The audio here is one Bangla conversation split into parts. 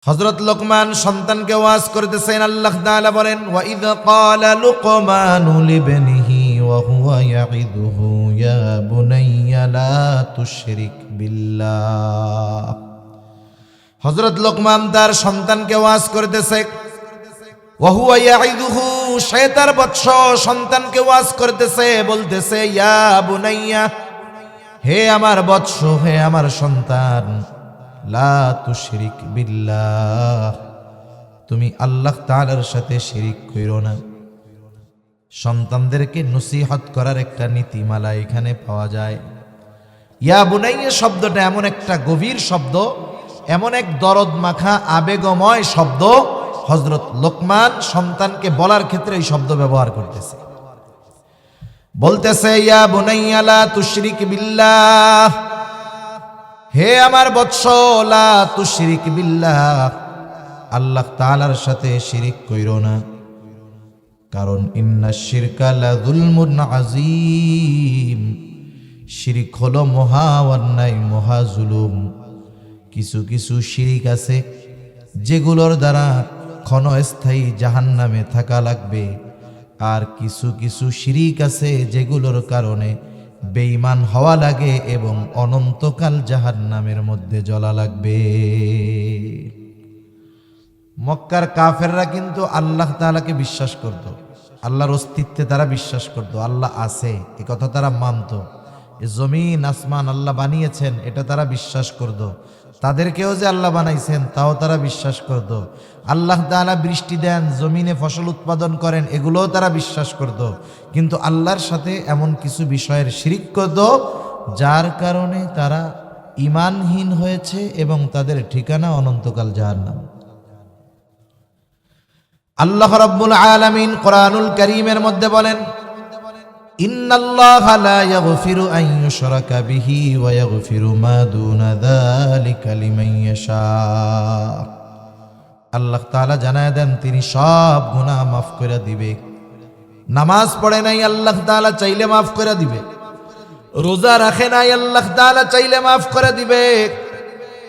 হযরত লোকমান সন্তানকে ওয়াজ করতেছেন। আল্লাহ তাআলা বলেন, ওয়া ইয ক্বালা লুকমানু লিবনিহি ওয়া হুয়া ইয়াইদুহু ইয়া বুনাইয়া লা তুশরিক বিল্লাহ। হযরত লোকমান তার সন্তানকে ওয়াজ করতেছে। ওয়া হুয়া ইয়াইদুহু, সে তার বৎস সন্তানকে ওয়াজ করতেছে, বলতেছে, ইয়া বুনাইয়া, হে আমার বৎস, হে আমার সন্তান, লা তুশরিক বিল্লাহ, তুমি আল্লাহ তাআলার সাথে শিরিক কইরো না। সন্তানদেরকে নসিহত করার একটা নীতিমালা এখানে পাওয়া যায়। ইয়া বুনাইয়া শব্দটা এমন একটা গভীর শব্দ, এমন এক দরদ মাখা আবেগময় শব্দ, হযরত লোকমান সন্তানকে বলার ক্ষেত্রে এই শব্দ ব্যবহার করতেছে। বলতেছে, ইয়া বুনাইয়া লা তুশরিক বিল্লাহ, হে আমার বৎস, লা তুশরিক বিল্লাহ, আল্লাহ তাআলার সাথে শিরিক কইরো না। কারণ ইন্নাশ শিরকা লা যুলমুন আযীম, শিরিক হলো মহা অন্যায়, মহা জুলুম। কিছু কিছু শিরিক আছে যেগুলোর দ্বারা ক্ষণস্থায়ী জাহান্নামে থাকা লাগবে, আর কিছু কিছু শিরিক আছে যেগুলোর কারণে বেঈমান হওয়া লাগে এবং অনন্তকাল জাহান্নামের মধ্যে জ্বলা লাগবে। মক্কার কাফেররা কিন্তু আল্লাহ তাআলাকে বিশ্বাস করত, আল্লাহর অস্তিত্বে তারা বিশ্বাস করত, আল্লাহ আছে এ কথা তারা মানত, এ জমিন আসমান আল্লাহ বানিয়েছেন এটা তারা বিশ্বাস করত, তাদেরকেও যে আল্লাহ বানাইছেন তাও তারা বিশ্বাস করত, আল্লাহ তাআলা বৃষ্টি দেন, জমিনে ফসল উৎপাদন করেন, এগুলোও তারা বিশ্বাস করত। কিন্তু আল্লাহর সাথে এমন কিছু বিষয়ের শিরিক করত যার কারণে তারা ঈমানহীন হয়েছে এবং তাদের ঠিকানা অনন্তকাল জাহান্নাম। আল্লাহ রাব্বুল আলামিন কোরআনুল কারীমের মধ্যে বলেন, ইন্নাল্লাহা লা ইয়াগফিরু আন ইউশরাকা বিহি ওয়া ইয়াগফিরু মা দুনা যালিকা লিমান ইয়াশা। আল্লাহ তাআলা জানায় দেন তিনি সব গুনাহ মাফ করে দিবে। নামাজ পড়ে নাই, আল্লাহ তাআলা চাইলে মাফ করে দিবে। রোজা রাখে নাই, আল্লাহ তাআলা চাইলে মাফ করে দিবে।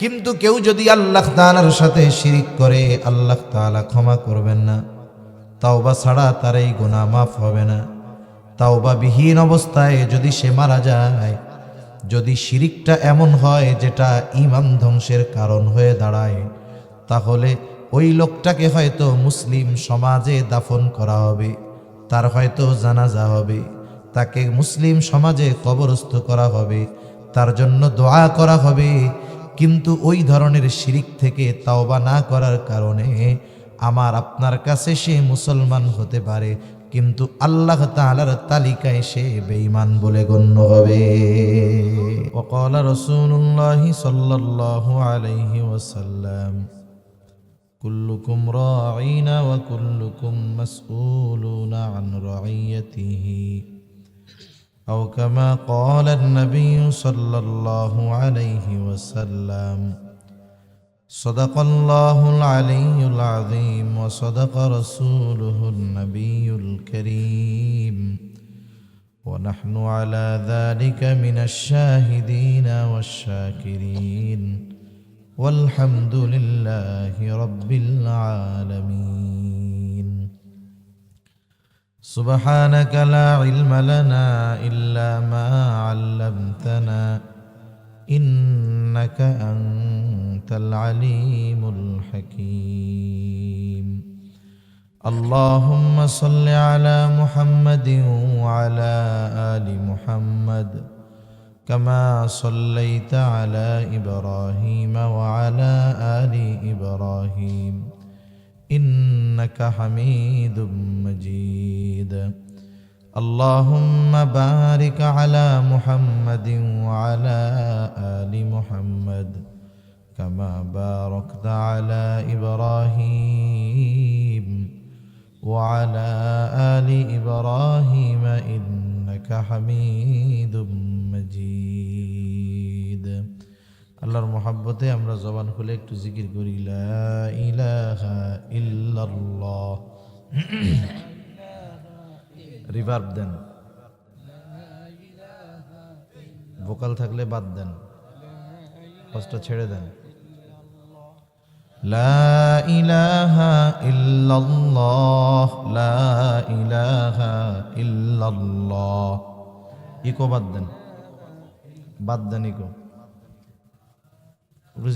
কিন্তু কেউ যদি আল্লাহ তাআলার সাথে শিরিক করে, আল্লাহ তাআলা ক্ষমা করবেন না। তাওবা ছাড়া তার এই গুনাহ মাফ হবে না। তাওবা বিহীন অবস্থায় যদি সে মারা যায়, যদি শিরিকটা এমন হয় যেটা ঈমান ধ্বংসের কারণ হয়ে দাঁড়ায়, তাহলে ওই লোকটাকে হয়তো মুসলিম সমাজে দাফন করা হবে, তার হয়তো জানাজা হবে, তাকে মুসলিম সমাজে কবরস্থ করা হবে, তার জন্য দোয়া করা হবে। কিন্তু ওই ধরনের শিরিক থেকে তাওবা না করার কারণে আমার আপনার কাছে সে মুসলমান হতে পারে, কিন্তু আল্লাহ তাআলার তালিকায় সে বেঈমান বলে গণ্য হবে। ওয়াকালা রাসূলুল্লাহি সাল্লাল্লাহু আলাইহি ওয়াসাল্লাম, কুল্লুকুম রাঈনা ওয়া কুল্লুকুম মাসউলুনা আন রাইয়াতিহি, আও কামা ক্বালা an-নাবিয়্য সাল্লাল্লাহু আলাইহি ওয়াসাল্লাম। সাদাকাল্লাহুল আলিয়্যুল আযীম ওয়া সাদাকা রাসূলুহুন নাবিয়্যুল কারীম ওয়া নাহনু আলা যালিকা মিনাশ শাহিদিনা ওয়াশ শাকিরিন ওয়ালহামদুলিল্লাহি রাব্বিল আলামিন। সুবহানাকা লা ইলমা লানা ইল্লা মা 'আল্লামতানা ইন্নাকা আনতাল আলিমুল হাকীম। আল্লাহুম্মা সাল্লি আলা মুহাম্মাদিন ওয়া আলা আলি মুহাম্মাদ কামা সাল্লাইতা আলা ইব্রাহিম ওয়া আলা আলি ইব্রাহিম ইন্নাকা হামিদুম মাজিদ। اللهم بارك على محمد وعلى آل محمد كما باركت على إبراهيم وعلى آل إبراهيم إنك حميد مجيد। আল্লাহর মহব্বতে আমরা জবান খুলে একটু জিকির করি, লা ইলাহা ইল্লাল্লাহ। রিভার্ব দেন, ভোকাল থাকলে বাদ দেন, কষ্ট ছেড়ে দেন। লা ইলাহা ইল্লাল্লাহ, লা ইলাহা ইল্লাল্লাহ। ইকো বাদ দেন ইকো,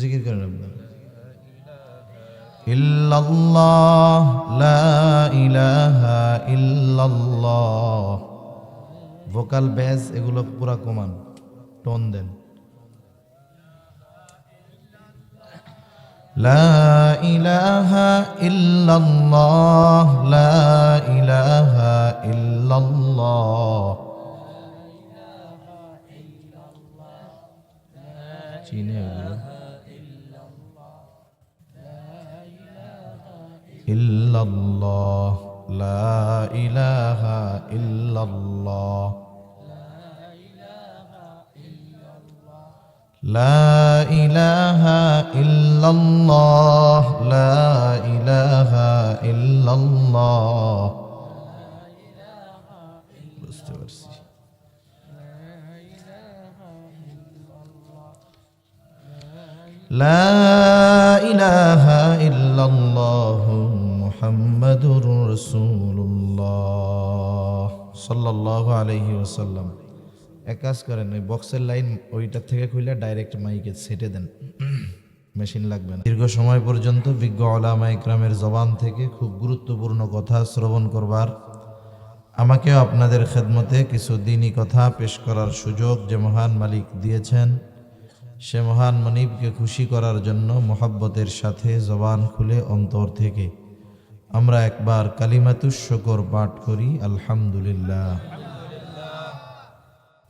জিকির করেন আপনারা। ইল্লাল্লাহ, লা ইলাহা ইল্লাল্লাহ। ভোকাল বেস এগুলো পুরা কমান, টোন দেন। লা ইলাহা ইল্লাল্লাহ, লা ইলাহা ইল্লাল্লাহ। চিনে ইল্লাল্লাহ, লা ইলাহা ইল্লাল্লাহ, লা ইলাহা ইল্লাল্লাহ, লা ইলাহা ইল্লাল্লাহ। বুঝতে পারছি। লা ইলাহা ইল্লাল্লাহ মুহাম্মাদুর রাসূলুল্লাহ সাল্লাল্লাহু আলাইহি ওয়াসাল্লাম। এক কাজ করেন, ওই বক্সের লাইন ওইটার থেকে খুলে ডাইরেক্ট মাইকে সেটে দেন, মেশিন লাগবে না। দীর্ঘ সময় পর্যন্ত বিজ্ঞ উলামা ইকরামের জবান থেকে খুব গুরুত্বপূর্ণ কথা শ্রবণ করবার, আমাকেও আপনাদের খেদমতে কিছু দ্বীনি কথা পেশ করার সুযোগ যে মহান মালিক দিয়েছেন, সে মহান মনিবকে খুশি করার জন্য মোহাব্বতের সাথে জবান খুলে অন্তর থেকে আমরা একবার কালিমাতুশ শুকর পাঠ করি, আলহামদুলিল্লাহ।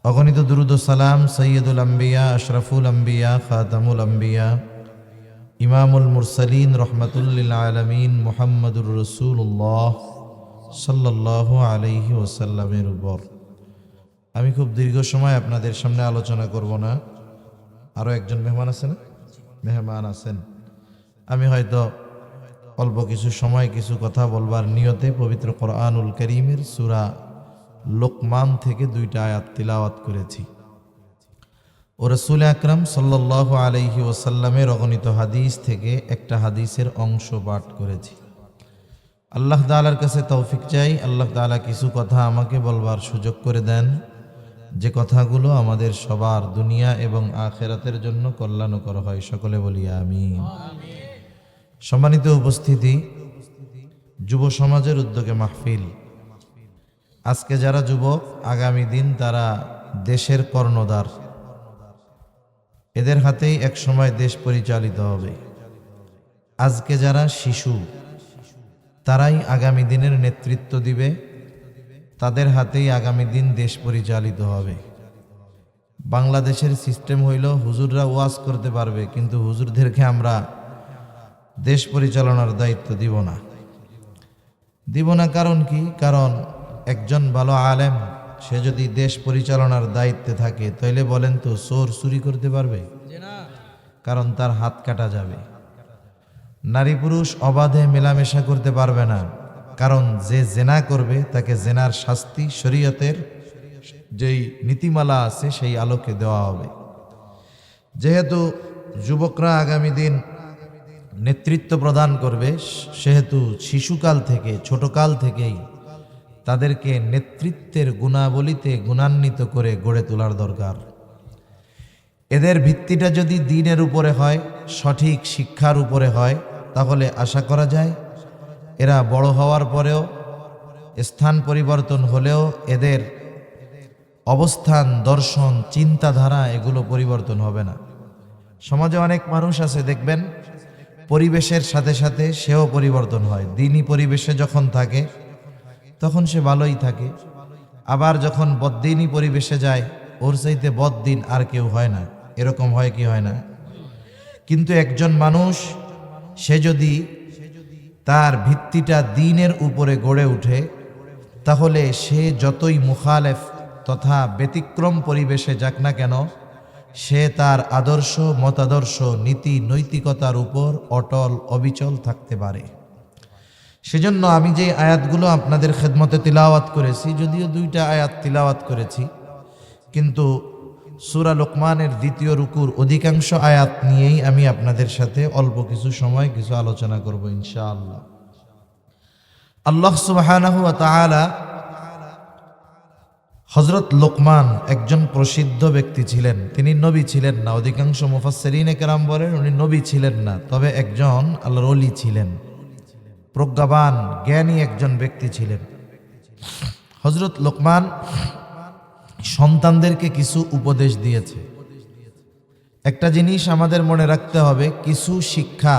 অগণিত দুরুদ ও সালাম সৈয়দুল আম্বিয়া, আশরাফুল আম্বিয়া, খাতামুল আম্বিয়া, ইমামুল মুরসালিন, রহমাতুল লিল আলামিন মুহাম্মাদুর রাসূলুল্লাহ সাল্লাল্লাহু আলাইহি ওয়াসাল্লামের উপর। আমি খুব দীর্ঘ সময় আপনাদের সামনে আলোচনা করব না। আরও একজন মেহমান আছেন। আমি হয়তো অল্প কিছু সময় কিছু কথা বলবার নিয়তে পবিত্র কোরআনুল কারীমের সূরা লোকমান থেকে 2টা আয়াত তিলাওয়াত করেছি ও রাসূল আকরাম সাল্লাল্লাহু আলাইহি ওয়াসাল্লামের অগণিত হাদিস থেকে একটা হাদিসের অংশ পাঠ করেছি। আল্লাহ তাআলার কাছে তৌফিক চাই, আল্লাহ তাআলা কিছু কথা আমাকে বলবার সুযোগ করে দেন, যে কথাগুলো আমাদের সবার দুনিয়া এবং আখিরাতের জন্য কল্যাণকর হয়। সকলে বলি আমিন। সম্মানিত উপস্থিতি, যুব সমাজের উদ্যোগে মাহফিল। আজকে যারা যুবক, আগামী দিন তারা দেশের কর্ণধার, এদের হাতেই এক সময় দেশ পরিচালিত হবে। আজকে যারা শিশু, তারাই আগামী দিনের নেতৃত্ব দিবে, তাদের হাতেই আগামী দিন দেশ পরিচালিত হবে। বাংলাদেশের সিস্টেম হইল হুজুররা ওয়াজ করতে পারবে, কিন্তু হুজুরদেরকে আমরা দেশ পরিচালনার দায়িত্ব দিব না। কারণ কি? কারণ একজন ভালো আলেম সে যদি দেশ পরিচালনার দায়িত্বে থাকে, তাইলে বলেন তো চোর চুরি করতে পারবে? কারণ তার হাত কাটা যাবে। নারী পুরুষ অবাধে মেলামেশা করতে পারবে না, কারণ যে জেনা করবে তাকে জেনার শাস্তি শরীয়তের যেই নীতিমালা আছে সেই আলোকে দেওয়া হবে। যেহেতু যুবকরা আগামী দিন নেতৃত্ব প্রদান করবে, সেহেতু শিশুকাল থেকে, ছোটকাল থেকেই তাদেরকে নেতৃত্বের গুণাবলীতে গুণান্বিত করে গড়ে তোলার দরকার। এদের ভিত্তিটা যদি দ্বীনের উপরে হয়, সঠিক শিক্ষার উপরে হয়, তাহলে আশা করা যায় এরা বড় হওয়ার পরেও, স্থান পরিবর্তন হলেও এদের অবস্থান, দর্শন, চিন্তাধারা এগুলো পরিবর্তন হবে না। সমাজে অনেক মানুষ আছে, দেখবেন পরিবেশের সাথে সাথে সেও পরিবর্তন হয়। দ্বীনি পরিবেশে যখন থাকে তখন সে ভালোই থাকে, আবার যখন বদ্দীনী পরিবেশে যায় ওর চাইতে বদ্দীন আর কেউ হয় না। এরকম হয় কি হয় না? কিন্তু একজন মানুষ সে যদি তার ভিত্তিটা দ্বীনের উপরে গড়ে ওঠে, তাহলে সে যতই মুখালেফ তথা ব্যতিক্রম পরিবেশে যাক না কেন, সে তার আদর্শ, মতাদর্শ, নীতি, নৈতিকতার উপর অটল অবিচল থাকতে পারে। সেজন্য আমি যে আয়াতগুলো আপনাদের খেদমতে তিলাওয়াত করেছি, যদিও 2টা আয়াত তিলাওয়াত করেছি, কিন্তু সূরা লোকমানের দ্বিতীয় রুকুর অধিকাংশ আয়াত নিয়েই আমি আপনাদের সাথে অল্প কিছু সময় কিছু আলোচনা করব ইনশাআল্লাহ। আল্লাহ সুবহানাহু ওয়া তাআলা হযরত লোকমান একজন প্রসিদ্ধ ব্যক্তি ছিলেন। তিনি নবী ছিলেন না, অধিকাংশ মুফাসসিরিনে কেরাম বলেন উনি নবী ছিলেন না, তবে একজন আল্লাহর ওলি ছিলেন, প্রজ্ঞাবান জ্ঞানী একজন ব্যক্তি ছিলেন। হযরত লোকমান সন্তানদেরকে কিছু উপদেশ দিয়েছে। একটা জিনিস আমাদের মনে রাখতে হবে, কিছু শিক্ষা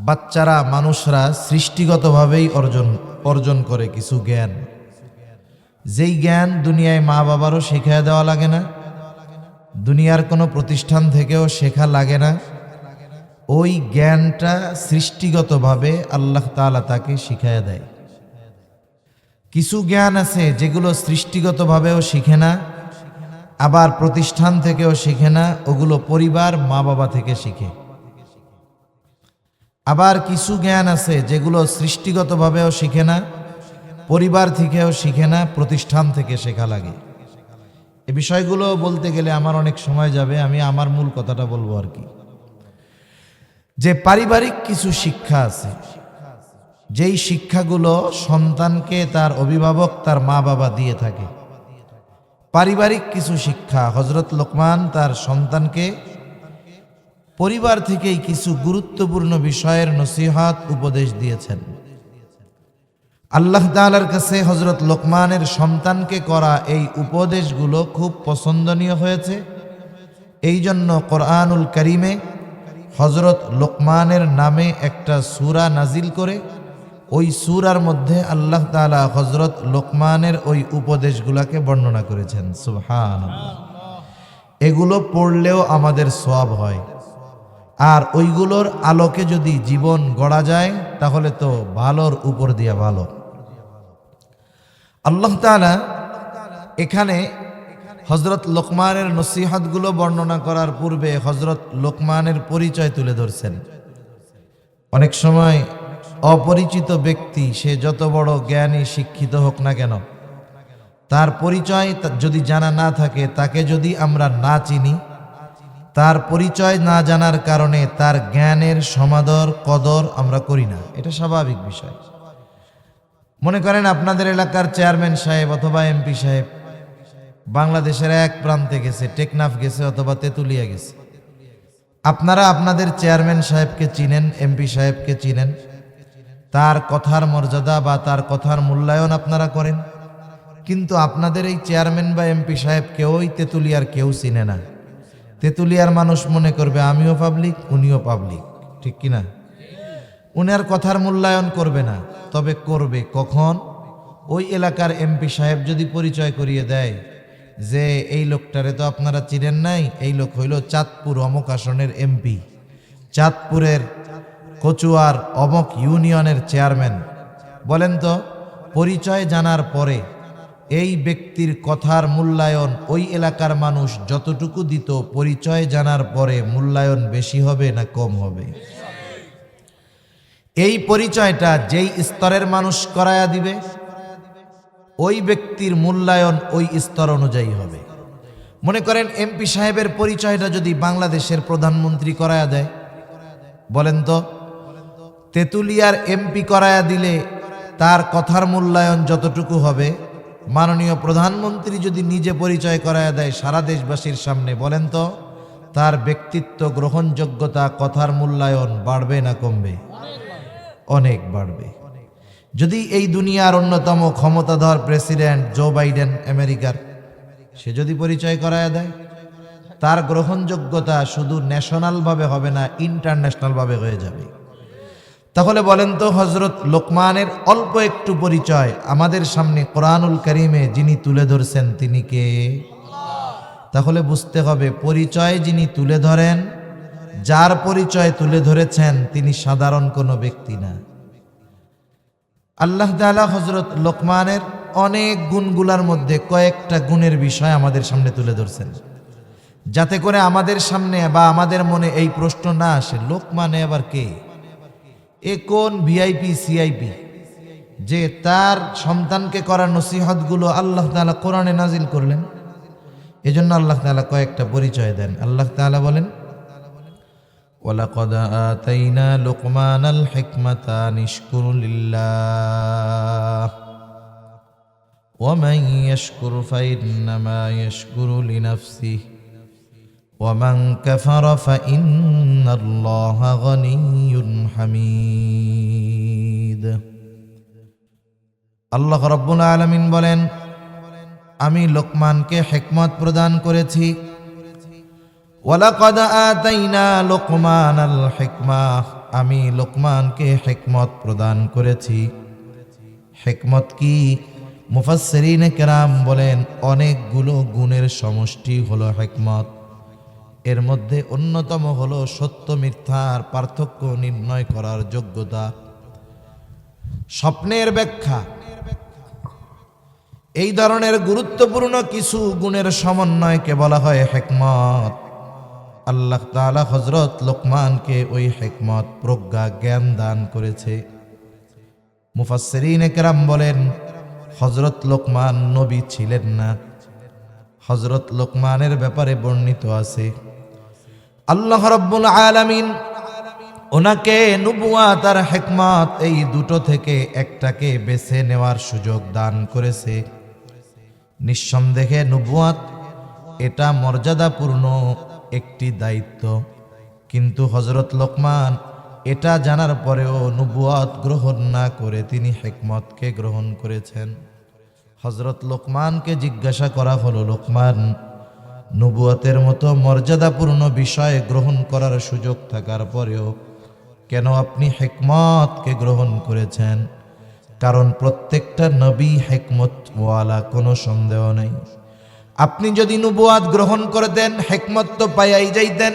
বাচ্চারা মানুষরা সৃষ্টিগতভাবেই অর্জন করে, কিছু জ্ঞান, যেই জ্ঞান দুনিয়ায় মা বাবারও শেখায় দেওয়া লাগে না, দুনিয়ার কোনো প্রতিষ্ঠান থেকেও শেখা লাগে না, ওই জ্ঞানটা সৃষ্টিগতভাবে আল্লাহ তাআলা তাকে শিখায় দেয়। কিছু জ্ঞান আছে যেগুলো সৃষ্টিগতভাবেও শিখে না, আবার প্রতিষ্ঠান থেকেও শিখে না, ওগুলো পরিবার মা বাবা থেকে শিখে। আবার কিছু জ্ঞান আছে যেগুলো সৃষ্টিগতভাবেও শিখে না, পরিবার থেকেও শিখে না, প্রতিষ্ঠান থেকে শেখা লাগে। এই বিষয়গুলো বলতে গেলে আমার অনেক সময় যাবে, আমি আমার মূল কথাটা বলবো আর কি, যে পারিবারিক কিছু শিক্ষা আছে, যেই শিক্ষাগুলো সন্তানকে তার অভিভাবক তার মা বাবা দিয়ে থাকে। পারিবারিক কিছু শিক্ষা হযরত লোকমান তার সন্তানকে পরিবার থেকেই কিছু গুরুত্বপূর্ণ বিষয়ের নসিহত উপদেশ দিয়েছেন। আল্লাহ তাআলার কাছে হযরত লোকমানের সন্তানকে করা এই উপদেশগুলো খুব পছন্দনীয় হয়েছে। এই জন্য কোরআনুল কারীমে হযরত লোকমানের নামে একটা সূরা নাজিল করে ওই সূরার মধ্যে আল্লাহ তাআলা হযরত লোকমানের ওই উপদেশগুলোকে বর্ণনা করেছেন। সুবহানাল্লাহ। এগুলো পড়লেও আমাদের সওয়াব হয়, আর ওইগুলোর আলোকে যদি জীবন গড়া যায় তাহলে তো ভালোর উপর দিয়া ভালো। আল্লাহ তাআলা এখানে হযরত লোকমানের নসিহতগুলো বর্ণনা করার পূর্বে হযরত লোকমানের পরিচয় তুলে ধরছেন। অনেক সময় অপরিচিত ব্যক্তি, সে যত বড় জ্ঞানী শিক্ষিত হোক না কেন, তার পরিচয় যদি জানা না থাকে, তাকে যদি আমরা না চিনি, তার পরিচয় না জানার কারণে তার জ্ঞানের সমাদর কদর আমরা করি না, এটা স্বাভাবিক বিষয়। মনে করেন আপনাদের এলাকার চেয়ারম্যান সাহেব অথবা এমপি সাহেব বাংলাদেশের এক প্রান্তে গেছে, টেকনাফ গেছে অথবা তেতুলিয়া গেছে। আপনারা আপনাদের চেয়ারম্যান সাহেবকে চিনেন, এমপি সাহেবকে চিনেন, তার কথার মর্যাদা বা তার কথার মূল্যায়ন আপনারা করেন, কিন্তু আপনাদের এই চেয়ারম্যান বা এমপি সাহেব কেউই তেতুলিয়ার কেউ চিনে না। তেতুলিয়ার মানুষ মনে করবে আমিও পাবলিক, উনিও পাবলিক, ঠিক কিনা? উনার কথার মূল্যায়ন করবে না, তবে করবে কখন? ওই এলাকার এমপি সাহেব যদি পরিচয় করিয়ে দেয় যে এই লোকটারে তো আপনারা চিনেন নাই, এই লোক হইল চাঁদপুর অমক আসনের এমপি, চাঁদপুরের কচুয়ার অমক ইউনিয়নের চেয়ারম্যান। বলেন তো, পরিচয় জানার পরে এই ব্যক্তির কথার মূল্যায়ন ওই এলাকার মানুষ যতটুকু দিত, পরিচয় জানার পরে মূল্যায়ন বেশি হবে না কম হবে? এই পরিচয়টা যেই স্তরের মানুষ করায়া দিবে, ওই ব্যক্তির মূল্যায়ন ওই স্তর অনুযায়ী হবে। মনে করেন এমপি সাহেবের পরিচয়টা যদি বাংলাদেশের প্রধানমন্ত্রী করায়া দেয়, বলেন তো তেতুলিয়ার এমপি করায়া দিলে তার কথার মূল্যায়ন যতটুকু হবে, মাননীয় প্রধানমন্ত্রী যদি নিজে পরিচয় করায়া দেয় সারা দেশবাসীর সামনে, বলেন তো তার ব্যক্তিত্ব, গ্রহণযোগ্যতা, কথার মূল্যায়ন বাড়বে না কমবে? অনেক বাড়বে। যদি এই দুনিয়ার অন্যতম ক্ষমতাধর প্রেসিডেন্ট জো বাইডেন আমেরিকার, সে যদি পরিচয় করায়া দেয়, তার গ্রহণযোগ্যতা শুধু ন্যাশনালভাবে হবে না, ইন্টারন্যাশনালভাবে হয়ে যাবে। তাহলে বলেন তো হযরত লোকমানের অল্প একটু পরিচয় আমাদের সামনে কোরআনুল কারীমে যিনি তুলে ধরছেন তিনি কে? তাহলে বুঝতে হবে পরিচয় যিনি তুলে ধরেন, যার পরিচয় তুলে ধরেছেন তিনি সাধারণ কোনো ব্যক্তি না। আল্লাহ তাআলা হযরত লোকমানের অনেক গুণগুলার মধ্যে কয়েকটা গুণের বিষয় আমাদের সামনে তুলে ধরছেন, যাতে করে আমাদের সামনে বা আমাদের মনে এই প্রশ্ন না আসে, লোকমান আবার কে? এ কোন ভিআইপি সিআইপি যে তার সন্তানকে করা নসিহতগুলো আল্লাহ তাআলা কোরআনে নাজিল করলেন, এজন্য আল্লাহ তাআলা কয়েকটা পরিচয় দেন। আল্লাহ তাআলা বলেন, ওয়ালাকাদ আতাইনা লুকমানাল হিকমাতা আনিশকুর লিল্লাহ ওয়া মান ইয়াশকুর ফাইন্নামা ইয়াশকুরু লিনাফসিহি ওয়া মান কাফারা ফাইন্নাল্লাহা গনিয়্যুন হামিদ। আল্লাহ রাব্বুল আলামিন বলেন, আমি লোকমানকে হিকমত প্রদান করেছি। ওয়ালাকাদ আতাইনা লুকমানাল হিকমাহ, আমি লোকমানকে হিকমত প্রদান করেছি। হিকমত কি? মুফাসসিরিনে কেরাম বলেন অনেকগুলো গুণের সমষ্টি হলো হিকমত। এর মধ্যে অন্যতম হলো সত্য মিথ্যার পার্থক্য নির্ণয় করার যোগ্যতা, স্বপ্নের ব্যাখ্যা, এই ধরনের গুরুত্বপূর্ণ কিছু গুণের সমন্বয়কে বলা হয় হিকমত। আল্লাহ তাআলা হযরত লোকমানকে ওই হিকমত প্রজ্ঞা জ্ঞান দান করেছে। মুফাসসিরিনে কেরাম বলেন হযরত লোকমান নবী ছিলেন না। হযরত লোকমানের ব্যাপারে বর্ণিত আছে আল্লাহ রাব্বুল আলামিন ওনাকে নবুয়াত আর হিকমত এই দুটো থেকে একটাকে বেছে নেওয়ার সুযোগ দান করেছে। নিঃসন্দেহে নবুয়াত এটা মর্যাদাপূর্ণ একটি দায়িত্ব, কিন্তু হযরত লোকমান এটা জানার পরেও নবুয়াত গ্রহণ না করে তিনি হিকমতকে গ্রহণ করেছেন। হযরত লোকমানকে জিজ্ঞাসা করা হলো, লোকমান, নবুয়াতের মতো মর্যাদাপূর্ণ বিষয় গ্রহণ করার সুযোগ থাকার পরেও কেন আপনি হিকমতকে গ্রহণ করেছেন? কারণ প্রত্যেকটা নবী হিকমতওয়ালা, কোনো সন্দেহ নেই। আপনি যদি নবুয়াত গ্রহণ করতেন হিকমত তো পাইয়াই যাইতেন,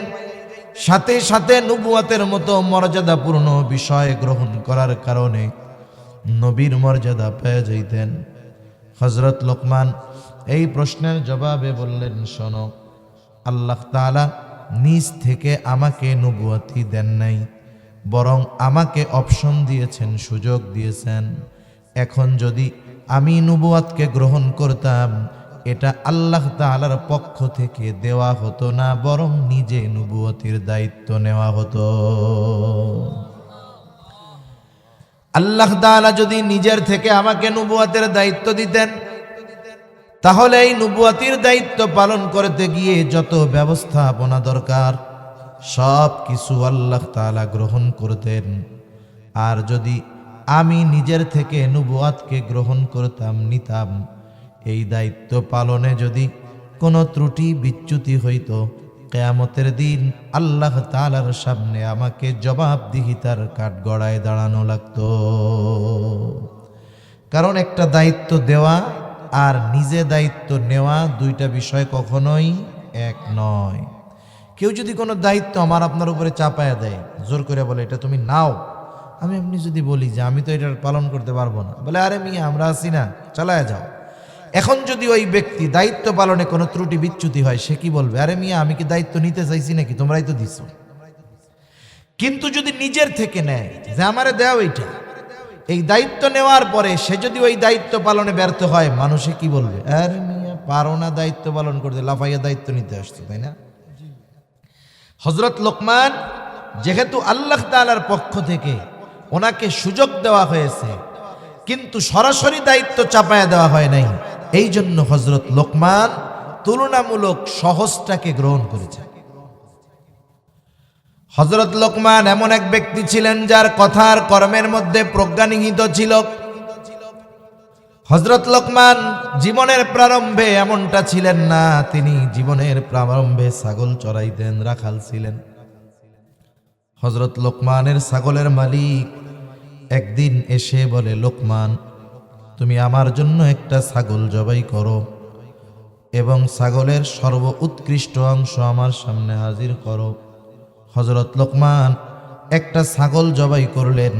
সাথে সাথে নবুয়াতের মতো মর্যাদাপূর্ণ বিষয় গ্রহণ করার কারণে নবীর মর্যাদা পেয়ে যাইতেন। হযরত লোকমান এই প্রশ্নের জবাবে বললেন, শোনো, আল্লাহ তাআলা নিজ থেকে আমাকে নবুয়াতি দেন নাই, বরং আমাকে অপশন দিয়েছেন, সুযোগ দিয়েছেন। এখন যদি আমি নবুয়াতকে গ্রহণ করতাম, এটা আল্লাহ তাআলার পক্ষ থেকে দেওয়া হতো না, বরং নিজে নবুয়তির দায়িত্ব নেওয়া হতো। আল্লাহ তাআলা যদি নিজের থেকে আমাকে নবুয়তের দায়িত্ব দিতেন, তাহলে এই নবুয়তির দায়িত্ব পালন করতে গিয়ে যত ব্যবস্থাপনা দরকার সব কিছু আল্লাহ তাআলা গ্রহণ করতেন। আর যদি আমি নিজের থেকে নবুয়তকে গ্রহণ করতাম, নিতাম, এই দায়িত্ব পালনে যদি কোনো ত্রুটি বিচ্যুতি হইত, কিয়ামতের দিন আল্লাহ তাআলার সামনে আমাকে জবাবদিহিতার কাঠগড়ায় দাঁড়ানো লাগতো। কারণ একটা দায়িত্ব দেওয়া আর নিজে দায়িত্ব নেওয়া দুইটা বিষয় কখনোই এক নয়। কেউ যদি কোনো দায়িত্ব আমার আপনার উপরে চাপায়া দেয়, জোর করে বলে এটা তুমি নাও, আপনি যদি বলি যে আমি তো এটা পালন করতে পারবো না, বলে আরে মিয়া আমরা আছি না, চালায়া যাও। এখন যদি ওই ব্যক্তি দায়িত্ব পালনে কোনো ত্রুটি বিচ্যুতি হয়, সে কি বলবে? আরে মিয়া আমি কি দায়িত্ব নিতে চাইছি নাকি, তোমরাই তো দিছো। কিন্তু যদি নিজের থেকে নেয় যে আমারে দেও এইটা, এই দায়িত্ব নেওয়ার পরে সে যদি ওই দায়িত্ব পালনে ব্যর্থ হয়, মানুষে কি বলবে? আরে মিয়া পারো না দায়িত্ব পালন করতে, লাফাইয়া দায়িত্ব নিতে আসছে, তাই না? হযরত লোকমান যেহেতু আল্লাহ তাআলার পক্ষ থেকে ওনাকে সুযোগ দেওয়া হয়েছে, কিন্তু সরাসরি দায়িত্ব চাপায়া দেওয়া হয় নাই, এই জন্য হযরত লোকমান তুলনামূলক সহজটাকে গ্রহণ করেছেন। হযরত লোকমান এমন এক ব্যক্তি ছিলেন যার কথার কর্মের মধ্যে প্রজ্ঞা নিহিত ছিল। হযরত লোকমান জীবনের প্রারম্ভে এমনটা ছিলেন না, তিনি জীবনের প্রারম্ভে ছাগল চড়াইতেন, রাখাল ছিলেন। হযরত লোকমানের ছাগলের মালিক একদিন এসে বলে, লোকমান, তুমি আমার জন্য একটা ছাগল জবাই করো এবং ছাগলের সর্ব উৎকৃষ্ট অংশ আমার সামনে হাজির করো। হযরত লোকমান একটা ছাগল জবাই করলেন।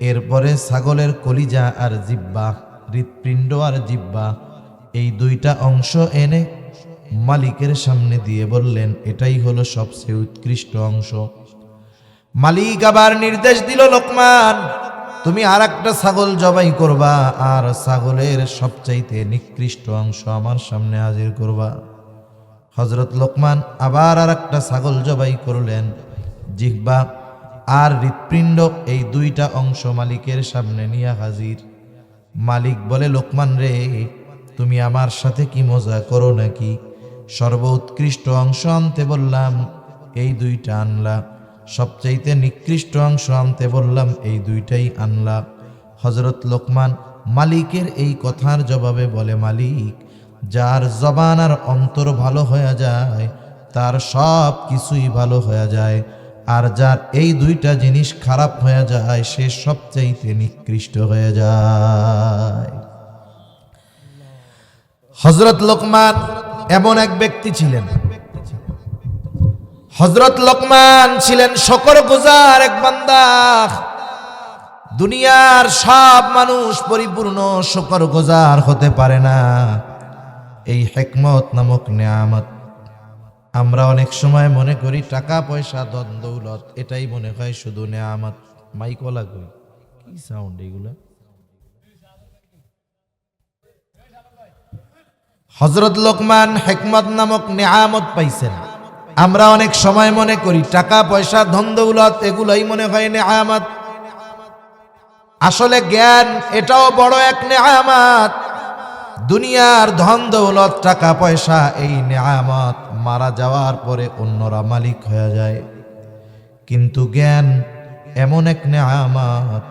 এরপরে ছাগলের কলিজা আর জিহ্বা, হৃৎপিণ্ড আর জিহ্বা, এই দুইটা অংশ এনে মালিকের সামনে দিয়ে বললেন, এটাই হলো সবচেয়ে উৎকৃষ্ট অংশ। মালিক আবার নির্দেশ দিল, লোকমান, তুমি আর একটা ছাগল জবাই করবা আর ছাগলের সবচাইতে নিকৃষ্ট অংশ আমার সামনে হাজির করবা। হযরত লোকমান আবার আর একটা ছাগল জবাই করলেন। জিহ্বা আর হৃৎপিণ্ড এই দুইটা অংশ মালিকের সামনে নিয়ে হাজির। মালিক বলে, লোকমান রে, তুমি আমার সাথে কি মজা করো নাকি? সর্বোৎকৃষ্ট অংশ আনতে বললাম, এই দুইটা আনলা। সবচাইতে নিকৃষ্ট অংশ আনতে বললাম, এই দুইটাই আনলা। হযরত লোকমান মালিকের এই কথার জবাবে বলে, মালিক, যার জবান আর অন্তর ভালো হয়ে যায় তার সব কিছুই ভালো হয়ে যায়, আর যার এই দুইটা জিনিস খারাপ হয়ে যায় সে সবচাইতে নিকৃষ্ট হয়ে যায়। হযরত লোকমান এমন এক ব্যক্তি ছিলেন। হযরত লোকমান ছিলেন শুকরগুজার এক বান্দা। দুনিয়ার সব মানুষ পরিপূর্ণ শুকরগুজার হতে পারে না। এই হিকমত নামক নিয়ামত আমরা অনেক সময় মনে করি টাকা পয়সা ধন দৌলত, এটাই মনে হয় শুধু নিয়ামত। মাইকলা কই কি সাউন্ড এগুলা? হযরত লোকমান হিকমত নামক নিয়ামত পাইছেন। আমরা অনেক সময় মনে করি টাকা পয়সা ধন দৌলত এগুলাই মনে হয় নিয়ামত। আসলে জ্ঞান এটাও বড় এক নিয়ামত। দুনিয়ার ধন দৌলত টাকা পয়সা এই নিয়ামত মারা যাওয়ার পরে অন্যরা মালিক হয়ে যায়, কিন্তু জ্ঞান এমন এক নিয়ামত,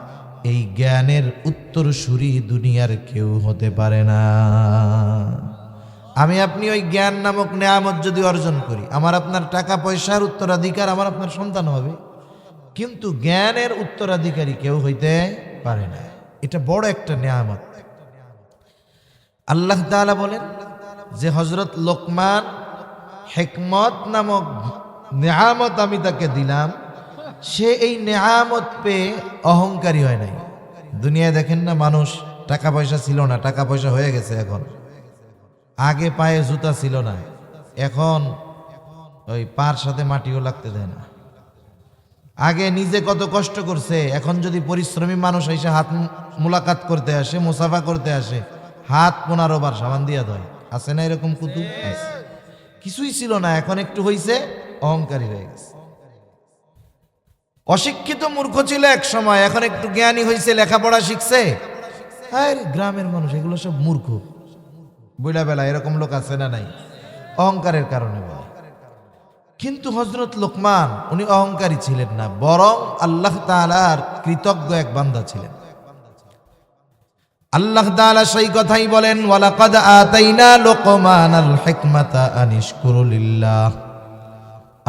এই জ্ঞানের উত্তরসূরি দুনিয়ার কেউ হতে পারে না। আমি আপনি ওই জ্ঞান নামক নিয়ামত যদি অর্জন করি, আমার আপনার টাকা পয়সার উত্তরাধিকার আমার আপনার সন্তান হবে, কিন্তু জ্ঞানের উত্তরাধিকারী কেউ হইতে পারে না। এটা বড় একটা নিয়ামত। আল্লাহ তাআলা বলেন যে হযরত লোকমান হিকমত নামক নিয়ামত আমি তাকে দিলাম, সে এই নিয়ামত পেয়ে অহংকারী হয় নাই। দুনিয়ায় দেখেন না, মানুষ টাকা পয়সা ছিল না, টাকা পয়সা হয়ে গেছে এখন। আগে পায়ে জুতা ছিল না, এখন ওই পার সাথে মাটিও লাগতে দেয় না। আগে নিজে কত কষ্ট করছে, এখন যদি পরিশ্রমী মানুষ এসে হাত মুলাকাত করতে আসে, মুসাফা করতে আসে, হাত 15 বার সাবান দিয়া দেয়। আছে না এরকম কুতুব? কিছুই ছিল না, এখন একটু হইছে, অহংকারী হয়ে গেছে। অশিক্ষিত মূর্খ ছিল এক সময়, এখন একটু জ্ঞানী হয়েছে, লেখাপড়া শিখছে। গ্রামের মানুষ এগুলো সব মূর্খ। বুড়া বেলা এরকম লোক আছে না নাই? অহংকারের কারণে বলে। কিন্তু হযরত লোকমান উনি অহংকারী ছিলেন না, বরং আল্লাহ তাআলার কৃতজ্ঞ এক বান্দা ছিলেন। আল্লাহ তাআলা সেই কথাই বলেন, ওয়ালাকাদ আতাইনা লোকমানাল হিকমাতা আনিশকুরু লিল্লাহ।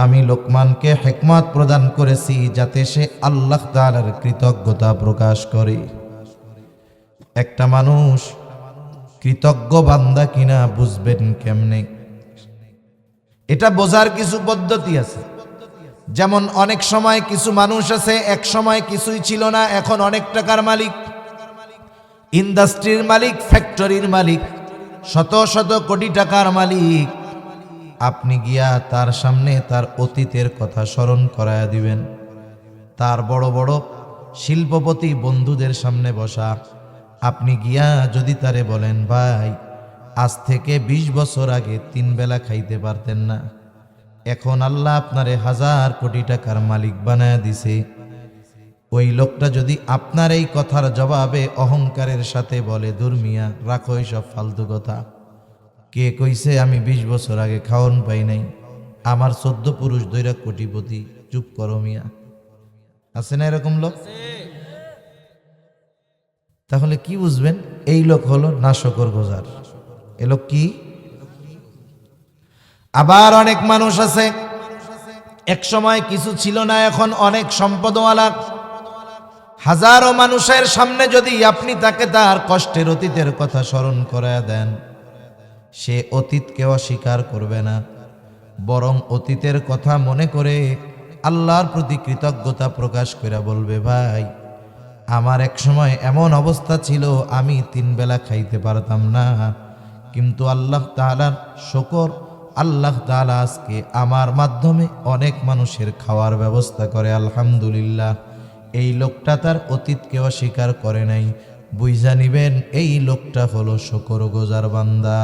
আমি লোকমানকে হিকমত প্রদান করেছি যাতে সে আল্লাহ তাআলার কৃতজ্ঞতা প্রকাশ করে। একটা মানুষ কৃতজ্ঞ বান্দা কিনা বুঝবেন কেমনে? এটা বোঝার কিছু পদ্ধতি আছে। যেমন অনেক সময় কিছু মানুষ আছে, এক সময় কিছুই ছিল না, এখন অনেক টাকার মালিক, ইন্ডাস্ট্রির মালিক, ফ্যাক্টরির মালিক, শত শত কোটি টাকার মালিক। আপনি গিয়া তার সামনে তার অতীতের কথা স্মরণ করায়া দিবেন। তার বড় বড় শিল্পপতি বন্ধুদের সামনে বসা, আপনি গিয়া যদি তারে বলেন, ভাই, আজ থেকে 20 বছর আগে 3 বেলা খাইতে পারতেন না, এখন আল্লাহ আপনারে 1000 কোটি টাকার মালিক বানায়া দিছে। ওই লোকটা যদি আপনার এই কথার জবাবে অহংকারের সাথে বলে, দূর মিয়া, রাখো এইসব ফালতু কথা, কে কইছে আমি 20 বছর আগে খাওন পাই নাই, আমার 14 পুরুষ দইরা কোটিপতি, চুপ করো মিয়া। আছে না এরকম লোক? তাহলে কি বুঝবেন? এই লোক হলো নাশকর গোজার। এ লোক কি? আবার অনেক মানুষ আছে, এক সময় কিছু ছিল না, এখন অনেক সম্পদওয়ালা। হাজারো মানুষের সামনে যদি আপনি তাকে তার কষ্টের অতীতের কথা স্মরণ করায়া দেন, সে অতীতকে অস্বীকার করবে না, বরং অতীতের কথা মনে করে আল্লাহর প্রতি কৃতজ্ঞতা প্রকাশ করে বলবে, ভাই, আমার এক সময় এমন অবস্থা ছিল, আমি 3 বেলা খাইতে পারতাম না, কিন্তু আল্লাহ তাআলার শুকর, আল্লাহ তাআলা আজকে আমার মাধ্যমে অনেক মানুষের খাওয়ার ব্যবস্থা করে, আলহামদুলিল্লাহ। এই লোকটা তার অতীতকে অস্বীকার করে নাই। বুঝা নিবেন, এই লোকটা হলো শুকরগুজার বান্দা।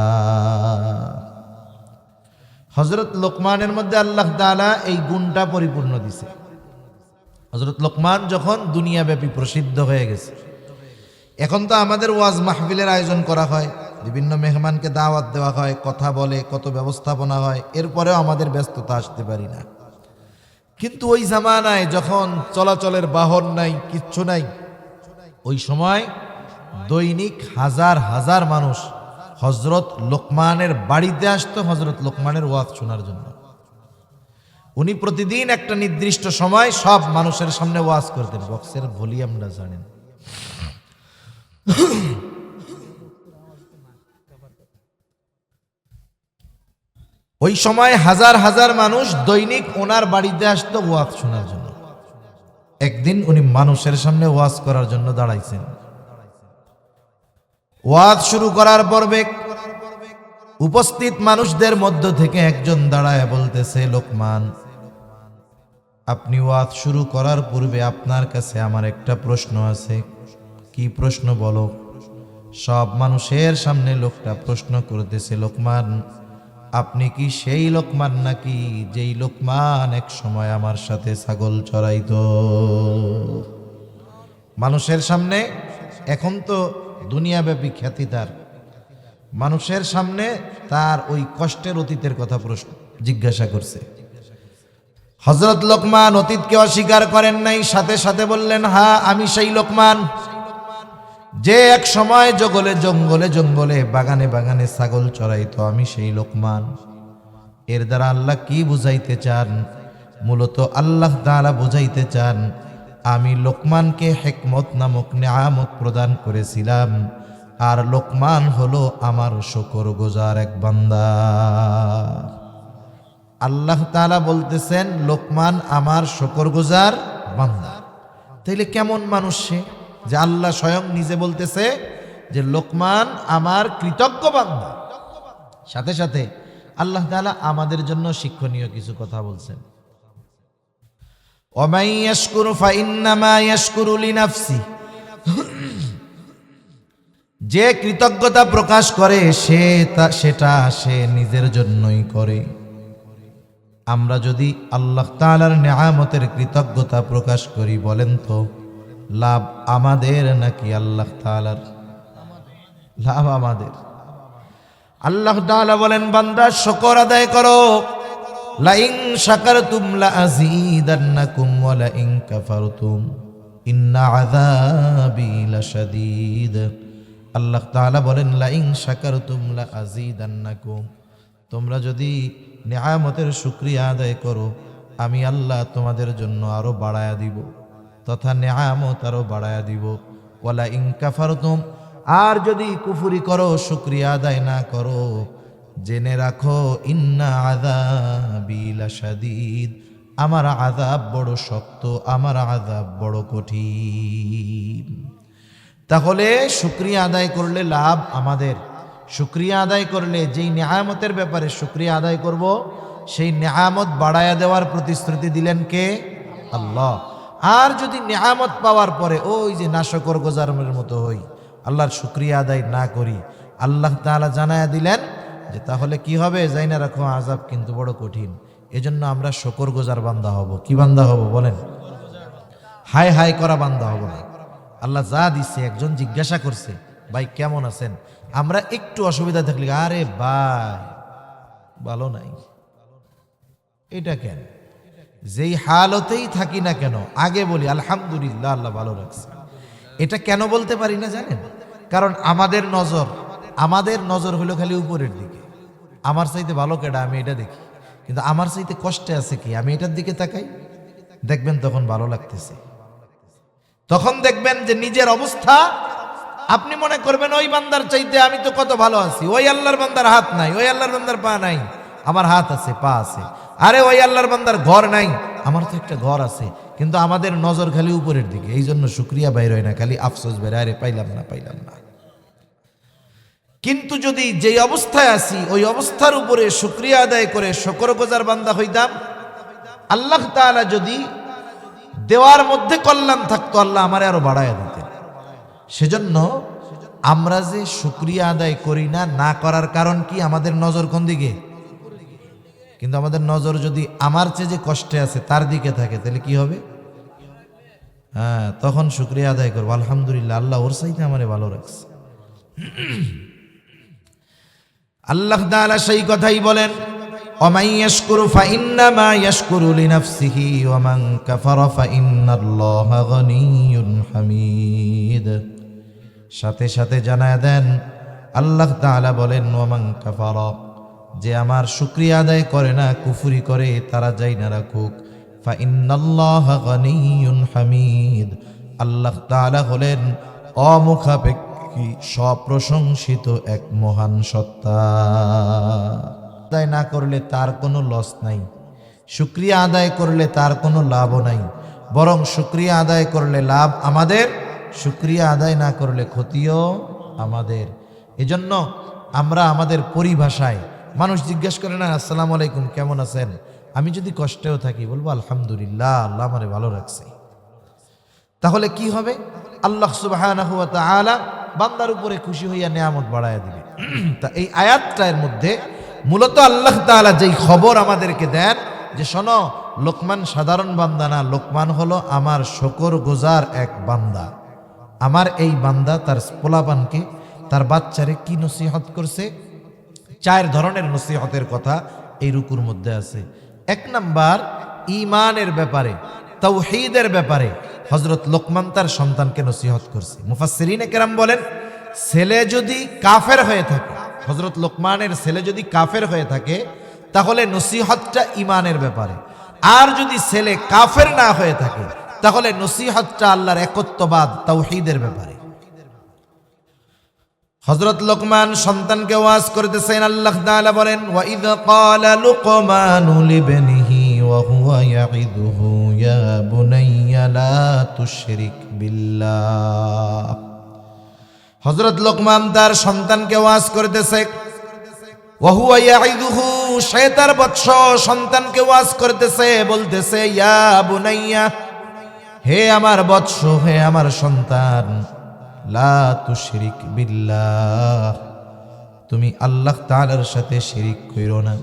হযরত লোকমানের মধ্যে আল্লাহ তাআলা এই গুণটা পরিপূর্ণ দিছে। হযরত লোকমান যখন দুনিয়াব্যাপী প্রসিদ্ধ হয়ে গেছে, এখন তো আমাদের ওয়াজ মাহফিলের আয়োজন করা হয়, বিভিন্ন মেহমানকে দাওয়াত দেওয়া হয়, কথা বলে, কত ব্যবস্থাপনা হয়, এরপরেও আমাদের ব্যস্ততা আসতে পারি না। কিন্তু ওই জামানায় যখন চলাচলের বাহন নাই, কিচ্ছু নাই, ওই সময় দৈনিক হাজার হাজার মানুষ হযরত লোকমানের বাড়িতে আসতো হযরত লোকমানের ওয়াজ শোনার জন্য। উনি প্রতিদিন একটা নির্দিষ্ট সময় সব মানুষের সামনে ওয়াজ করতেন। বক্সের ভলিউমটা জানেন? ওই সময় হাজার হাজার মানুষ দৈনিক ওনার বাড়িতে আসতো ওয়াজ শোনার জন্য। একদিন উনি মানুষের সামনে ওয়াজ করার জন্য দাঁড়াইছেন। ওয়াজ শুরু করার পূর্বে উপস্থিত মানুষদের মধ্য থেকে একজন দাঁড়ায় বলতেছে, লোকমান, আপনি ওয়াজ শুরু করার পূর্বে আপনার কাছে আমার একটা প্রশ্ন আছে। কি প্রশ্ন বলো? সব মানুষের সামনে লোকটা প্রশ্ন করতেছে, লোকমান, আপনি কি সেই লোকমান নাকি যেই লোকমান এক সময় আমার সাথে ছাগল চড়াইতো? মানুষের সামনে, এখন তো দুনিয়াব্যাপী খ্যাতি তার, মানুষের সামনে তার ওই কষ্টের অতীতের কথা প্রশ্ন জিজ্ঞাসা করছে। হযরত লোকমান অতীতকে অস্বীকার করেন নাই, সাথে সাথে বললেন, হ্যাঁ আমি সেই লোকমান যে এক সময় জঙ্গলে জঙ্গলে বাগানে বাগানে ছাগল চড়াইতো, আমি সেই লোকমান। এর দ্বারা আল্লাহ কি বুঝাইতে চান? মূলত আল্লাহ তাআলা বুঝাইতে চান, আমি লোকমানকে হিকমত নামক নিয়ামত প্রদান করেছিলাম, আর লোকমান হলো আমার শুকরগুজার এক বান্দা। আল্লাহ তাআলা বলতেছেন লোকমান আমার শুকরগুজার বান্দা। তাইলে কেমন মানুষ সে, যে আল্লাহ স্বয়ং নিজে বলতেছে যে লোকমান আমার কৃতজ্ঞ বান্দা। সাথে সাথে আল্লাহ তাআলা আমাদের জন্য শিক্ষণীয় কিছু কথা বলছেন। ওয়ামান ইয়াশকুরু ফাইন্নামা ইয়াশকুরু লিনাফসি, যে কৃতজ্ঞতা প্রকাশ করে সেটা সে নিজের জন্যই করে। আমরা যদি আল্লাহ তাআলার নিয়ামতের কৃতজ্ঞতা প্রকাশ করি, বলেন তো লাভ আমাদের নাকি আল্লাহ তাআলার? লাভ আমাদের। আল্লাহ তাআলা বলেন, বান্দা শুকর আদায় করো, লাইন শাকারতুম লাযীদান্নাকুম ওয়া লাইন কাফারতুম ইন্না আযাবি লাশাদীদ। আল্লাহ তাআলা বলেন, লাইন শাকারতুম লাযীদান্নাকুম, তোমরা যদি নিয়ামতের শুকরিয়া আদায় করো, আমি আল্লাহ তোমাদের জন্য আরো বাড়ায়া দিব, তথা নিয়ামত আরো বাড়ায়া দিব। ওয়া লাইন কাফারতুম, আর যদি কুফরি করো, শুকরিয়া আদায় না করো, জেনে রাখো ইন্না আযাবি লাশাদীদ, আমার আযাব বড় শক্ত, আমার আযাব বড় কঠিন। তাহলে শুকরিয়া আদায় করলে লাভ আমাদের। শুকরিয়া আদায় করলে যেই নিয়ামতের ব্যাপারে শুকরিয়া আদায় করব, সেই নিয়ামত বাড়ায়া দেওয়ার প্রতিশ্রুতি দিলেন কে? আল্লাহ। আর যদি নিয়ামত পাওয়ার পরে ওই যে নাশকর গোজারের মতো হই, আল্লাহর শুকরিয়া আদায় না করি, আল্লাহ তাআলা জানায়া দিলেন যে তাহলে কি হবে, যাই না রাখো, আযাব কিন্তু বড় কঠিন। এজন্য আমরা শুকরগুজার বান্দা হব। কি বান্দা হব বলেন? হায় হায় করা বান্দা হব না। আল্লাহ যা দিচ্ছে, একজন জিজ্ঞাসা করছে, ভাই কেমন আছেন? আমরা একটু অসুবিধা থাকলে, আরে ভাই ভালো নাই, এটা কেন? যেই হালতেই থাকি না কেন আগে বলি আলহামদুলিল্লাহ, আল্লাহ ভালো রাখছে। এটা কেন বলতে পারি না জানেন? কারণ আমাদের নজর হলো খালি উপরের দিকে। আমার চাইতে ভালো কেডা, আমি এটা দেখি, কিন্তু আমার চাইতে কষ্টে আছে কি, আমি এটার দিকে তাকাই, দেখবেন তখন ভালো লাগতেছে। তখন দেখবেন যে নিজের অবস্থা, আপনি মনে করবেন ওই বান্দার চাইতে আমি তো কত ভালো আছি। ওই আল্লাহর বান্দার হাত নাই, ওই আল্লাহর বান্দার পা নাই, আমার হাত আছে, পা আছে। আরে ওই আল্লাহর বান্দার ঘর নাই, আমার তো একটা ঘর আছে। কিন্তু আমাদের নজর খালি উপরের দিকে, এই জন্য শুকরিয়া বাইর হয় না, খালি আফসোস বের, আরে পাইলাম না। কিন্তু যদি যেই অবস্থায় আছি ওই অবস্থার উপরে শুকরিয়া আদায় করে শুকরগুজার বান্দা হইতাম, আল্লাহ তাআলা যদি দেওয়ার মধ্যে কল্যাণ থাকতো, আল্লাহ আমারে আরো বাড়ায়া দিতেন। সেজন্য আমরা যে শুকরিয়া আদায় করি না, না করার কারণ কি? আমাদের নজর কোন দিকে? কিন্তু আমাদের নজর যদি আমার চেয়ে যে কষ্টে আছে তার দিকে থাকে, তাহলে কি হবে? হ্যাঁ, তখন শুকরিয়া আদায় করবো, আলহামদুলিল্লাহ, আল্লাহ ওর চাইতে আমারে ভালো রাখছে। আল্লাহ তাআলা সেই কথাই বলেন, ওয়ামান ইয়াশকুরু ফাইন্নামা ইয়াশকুরু লিনাফসিহি ওয়ামান কাফারা ফাইন্নাল্লাহা গনিয়্যুন হামিদ। সাথে সাথে জানায় দেন, আল্লাহ তাআলা বলেন, ওয়ামান কাফারা, যে আমার শুকরিয়া আদায় করে না, কুফরি করে, তারা যাই না রাখুক, ফাইন্নাল্লাহা গনিয়্যুন হামিদ, আল্লাহ তাআলা হলেন অমুখাপেক্ষী সপ্রশংসিত এক মহান সত্তা। আদায় না করলে তার কোনো লস নাই, শুকরিয়া আদায় করলে তার কোনো লাভও নাই, বরং শুকরিয়া আদায় করলে লাভ আমাদের, শুকরিয়া আদায় না করলে ক্ষতিও আমাদের। এজন্য আমরা আমাদের পরিভাষায়, মানুষ জিজ্ঞেস করে না আসসালামু আলাইকুম কেমন আছেন, আমি যদি কষ্টেও থাকি বলবো আলহামদুলিল্লাহ, আল্লাহ আমারে ভালো রাখছে। তাহলে কি হবে? আল্লাহ সুবহানাহু ওয়া তাআলা বান্দার উপরে খুশি হইয়া নিয়ামত বাড়ায়া দিবে। তা এই আয়াতটার মধ্যে মূলত আল্লাহ তাআলা যেই খবর আমাদেরকে দেন যে শোনো, লোকমান সাধারণ বান্দা না, লোকমান হলো আমার শুকরগুজার এক বান্দা। আমার এই বান্দা তার পোলাপানকে, তার বাচ্চারে কি নসিহত করছে? 4 ধরনের নসিহতের কথা এই রুকুর মধ্যে আছে। 1 নাম্বার, ঈমানের ব্যাপারে, তাওহীদের ব্যাপারে হযরত লোকমান তার সন্তানকে নসিহত করছে। মুফাসসিরিনে কেরাম বলেন, ছেলে যদি কাফের হয়ে থাকে, হযরত লোকমানের ছেলে যদি কাফের হয়ে থাকে, তাহলে নসিহতটা ঈমানের ব্যাপারে। আর যদি ছেলে কাফের না হয়ে থাকে, তাহলে নসিহতটা আল্লাহর একত্ববাদ, তাওহীদের ব্যাপারে। হযরত লোকমান সন্তানকে ওয়াজ করতেছেন, আল্লাহ তাআলা বলেন, ওয়া ইয ক্বালা লুকমানু লিবনিহি ওয়া হুয়া ইয়াইদুহু ইয়া বুনাইয়া লা তুশরিক বিল্লাহ। হযরত লোকমান তার সন্তানকে ওয়াজ করতেছে, ওয়া হুয়া ইয়াইদুহু, সে তার বৎস সন্তানকে ওয়াজ করতেছে, বলতেছে, ইয়া বুনাইয়া, হে আমার বৎস, হে আমার সন্তান, লা তুশরিক বিল্লাহ, তুমি আল্লাহ তাআলার সাথে শিরিক কইরো না।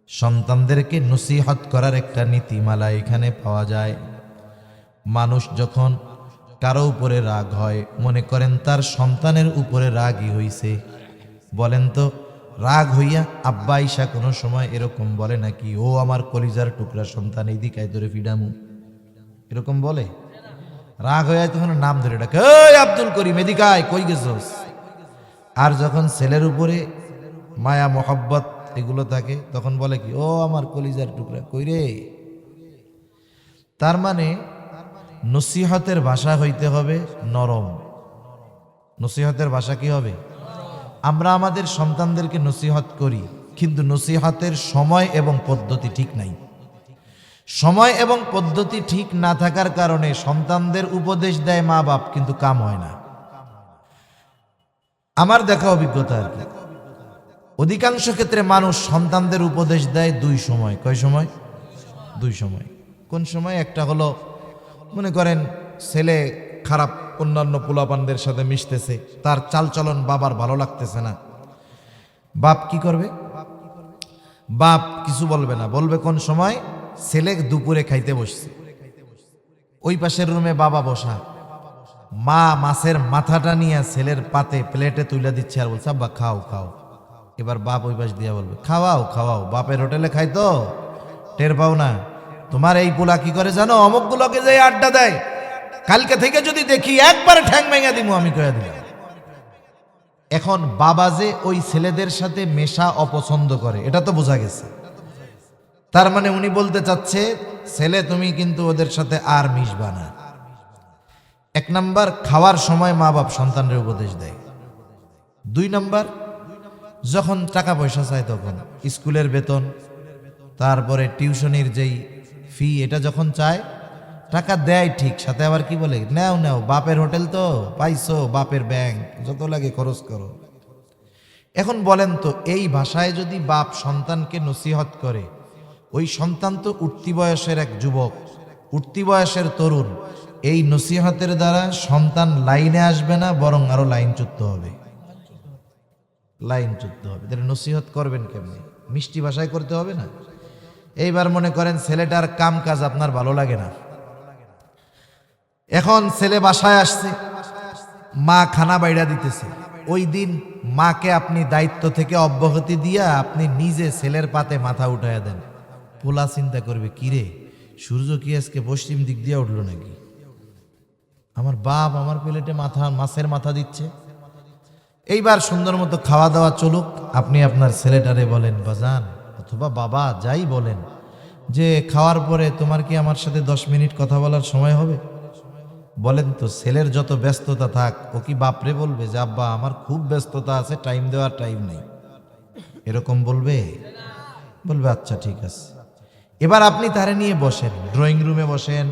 সন্তানদেরকে নসিহত করার একটা নীতিমালা এখানে পাওয়া যায়। মানুষ যখন কারো উপরে রাগ হয়, মনে করেন তার সন্তানের উপরে রাগই হইছে, বলেন তো রাগ হইয়া আব্বা আয়েশা কোনো সময় এরকম বলে নাকি, ও আমার কলিজার টুকরা সন্তান, এই দিকে ধরে ফিডামু, এরকম বলে? রাগ হয়ে তখন নাম ধরে ডাকে, এই আব্দুল করিম এদিকে আয়, কই গেছস? আর যখন ছেলের উপরে মায়া মোহাব্বত এগুলো থাকে, তখন বলে কি, ও আমার কলিজার টুকরা, কই রে? তার মানে নসিহতের ভাষা হইতে হবে নরম। নসিহতের ভাষা কি হবে? আমরা আমাদের সন্তানদেরকে নসিহত করি, কিন্তু নসিহতের সময় এবং পদ্ধতি ঠিক নাই। সময় এবং পদ্ধতি ঠিক না থাকার কারণে সন্তানদের উপদেশ দেয় মা বাপ, কিন্তু কাম হয় না। আমার দেখা অভিজ্ঞতা আর কি, অধিকাংশ ক্ষেত্রে মানুষ সন্তানদের উপদেশ দেয় 2 সময়। কয় সময়? 2 সময়। কোন সময়? একটা হলো মনে করেন ছেলে খারাপ অন্যান্য পোলাপানদের সাথে মিশতেছে, তার চালচলন বাবার ভালো লাগতেছে না, বাপ কি করবে? বাপ কিছু বলবে না, বলবে কোন সময়? ছেলে দুপুরে খাইতে বসছে, ওই পাশের রুমে বাবা বসা, মা মাছের মাথাটা নিয়ে ছেলের পাতে প্লেটে তুলে দিচ্ছে আর বলছে, আব্বা খাও খাও। এবার বাপ ওই পাশ দিয়ে বলবে, খাওয়াও খাওয়াও, বাপের হোটেলে খাইতো টের পাও না? তোমার এই পোলা কি করে জানো, অমুকগুলোকে যে আড্ডা দেয়, কালকে থেকে যদি দেখি একবারে ঠ্যাং ভেঙে দিব, আমি কয়ে দিলাম। এখন বাবা যে ওই ছেলেদের সাথে মেশা অপছন্দ করে, এটা তো বোঝা গেছে। তার মানে উনি বলতে চাচ্ছে, ছেলে তুমি কিন্তু ওদের সাথে আর মিশবা না। 1 নাম্বার, খাওয়ার সময় মা বাপ সন্তানের উপদেশ দেয়। 2 নাম্বার, যখন টাকা পয়সা চায়, তখন স্কুলের বেতন, তারপরে টিউশনির যেই ফি, এটা যখন চায়, টাকা দেয় ঠিক, সাথে আবার কি বলে, নাও নাও, বাপের হোটেল তো পাইছো, বাপের ব্যাংক, যত লাগে খরচ করো। এখন বলেন তো, এই ভাষায় যদি বাপ সন্তানকে নসিহত করে, ওই সন্তান তো উঠতি বয়সের এক যুবক, উঠতি বয়সের তরুণ, এই নসিহতের দ্বারা সন্তান লাইনে আসবে না, বরং আরো লাইনচ্যুত হবে, লাইনচ্যুত হবে। তাহলে নসিহত করবেন কেমনি? মিষ্টি ভাষায় করতে হবে না। এইবার মনে করেন ছেলেটার কাম কাজ আপনার ভালো লাগে না, এখন ছেলে বাসায় আসছে, মা খানা বাইড়া দিতেছে, ওই দিন মাকে আপনি দায়িত্ব থেকে অব্যাহতি দিয়া আপনি নিজে ছেলের পাতে মাথা উঠাইয়া দেন। পোলা চিন্তা করবে, কিরে সূর্য কি আজকে পশ্চিম দিক দিয়ে উঠলো নাকি, আমার বাপ আমার প্লেটে মাছের মাথা দিচ্ছে। এইবার সুন্দর মতো খাওয়া দাওয়া চলুক, আপনি আপনার ছেলেটারে বলেন, বাজান অথবা বাবা যাই বলেন, যে খাওয়ার পরে তোমার কি আমার সাথে 10 মিনিট কথা বলার সময় হবে? বলেন তো, ছেলের যত ব্যস্ততা থাক, ও কি বাপরে বলবে যে আব্বা আমার খুব ব্যস্ততা আছে, টাইম দেওয়ার টাইম নেই? এরকম বলবে? বলবে আচ্ছা ঠিক আছে। এবার আপনি তারে নিয়ে বসেন, ড্রয়িং রুমে বসেন,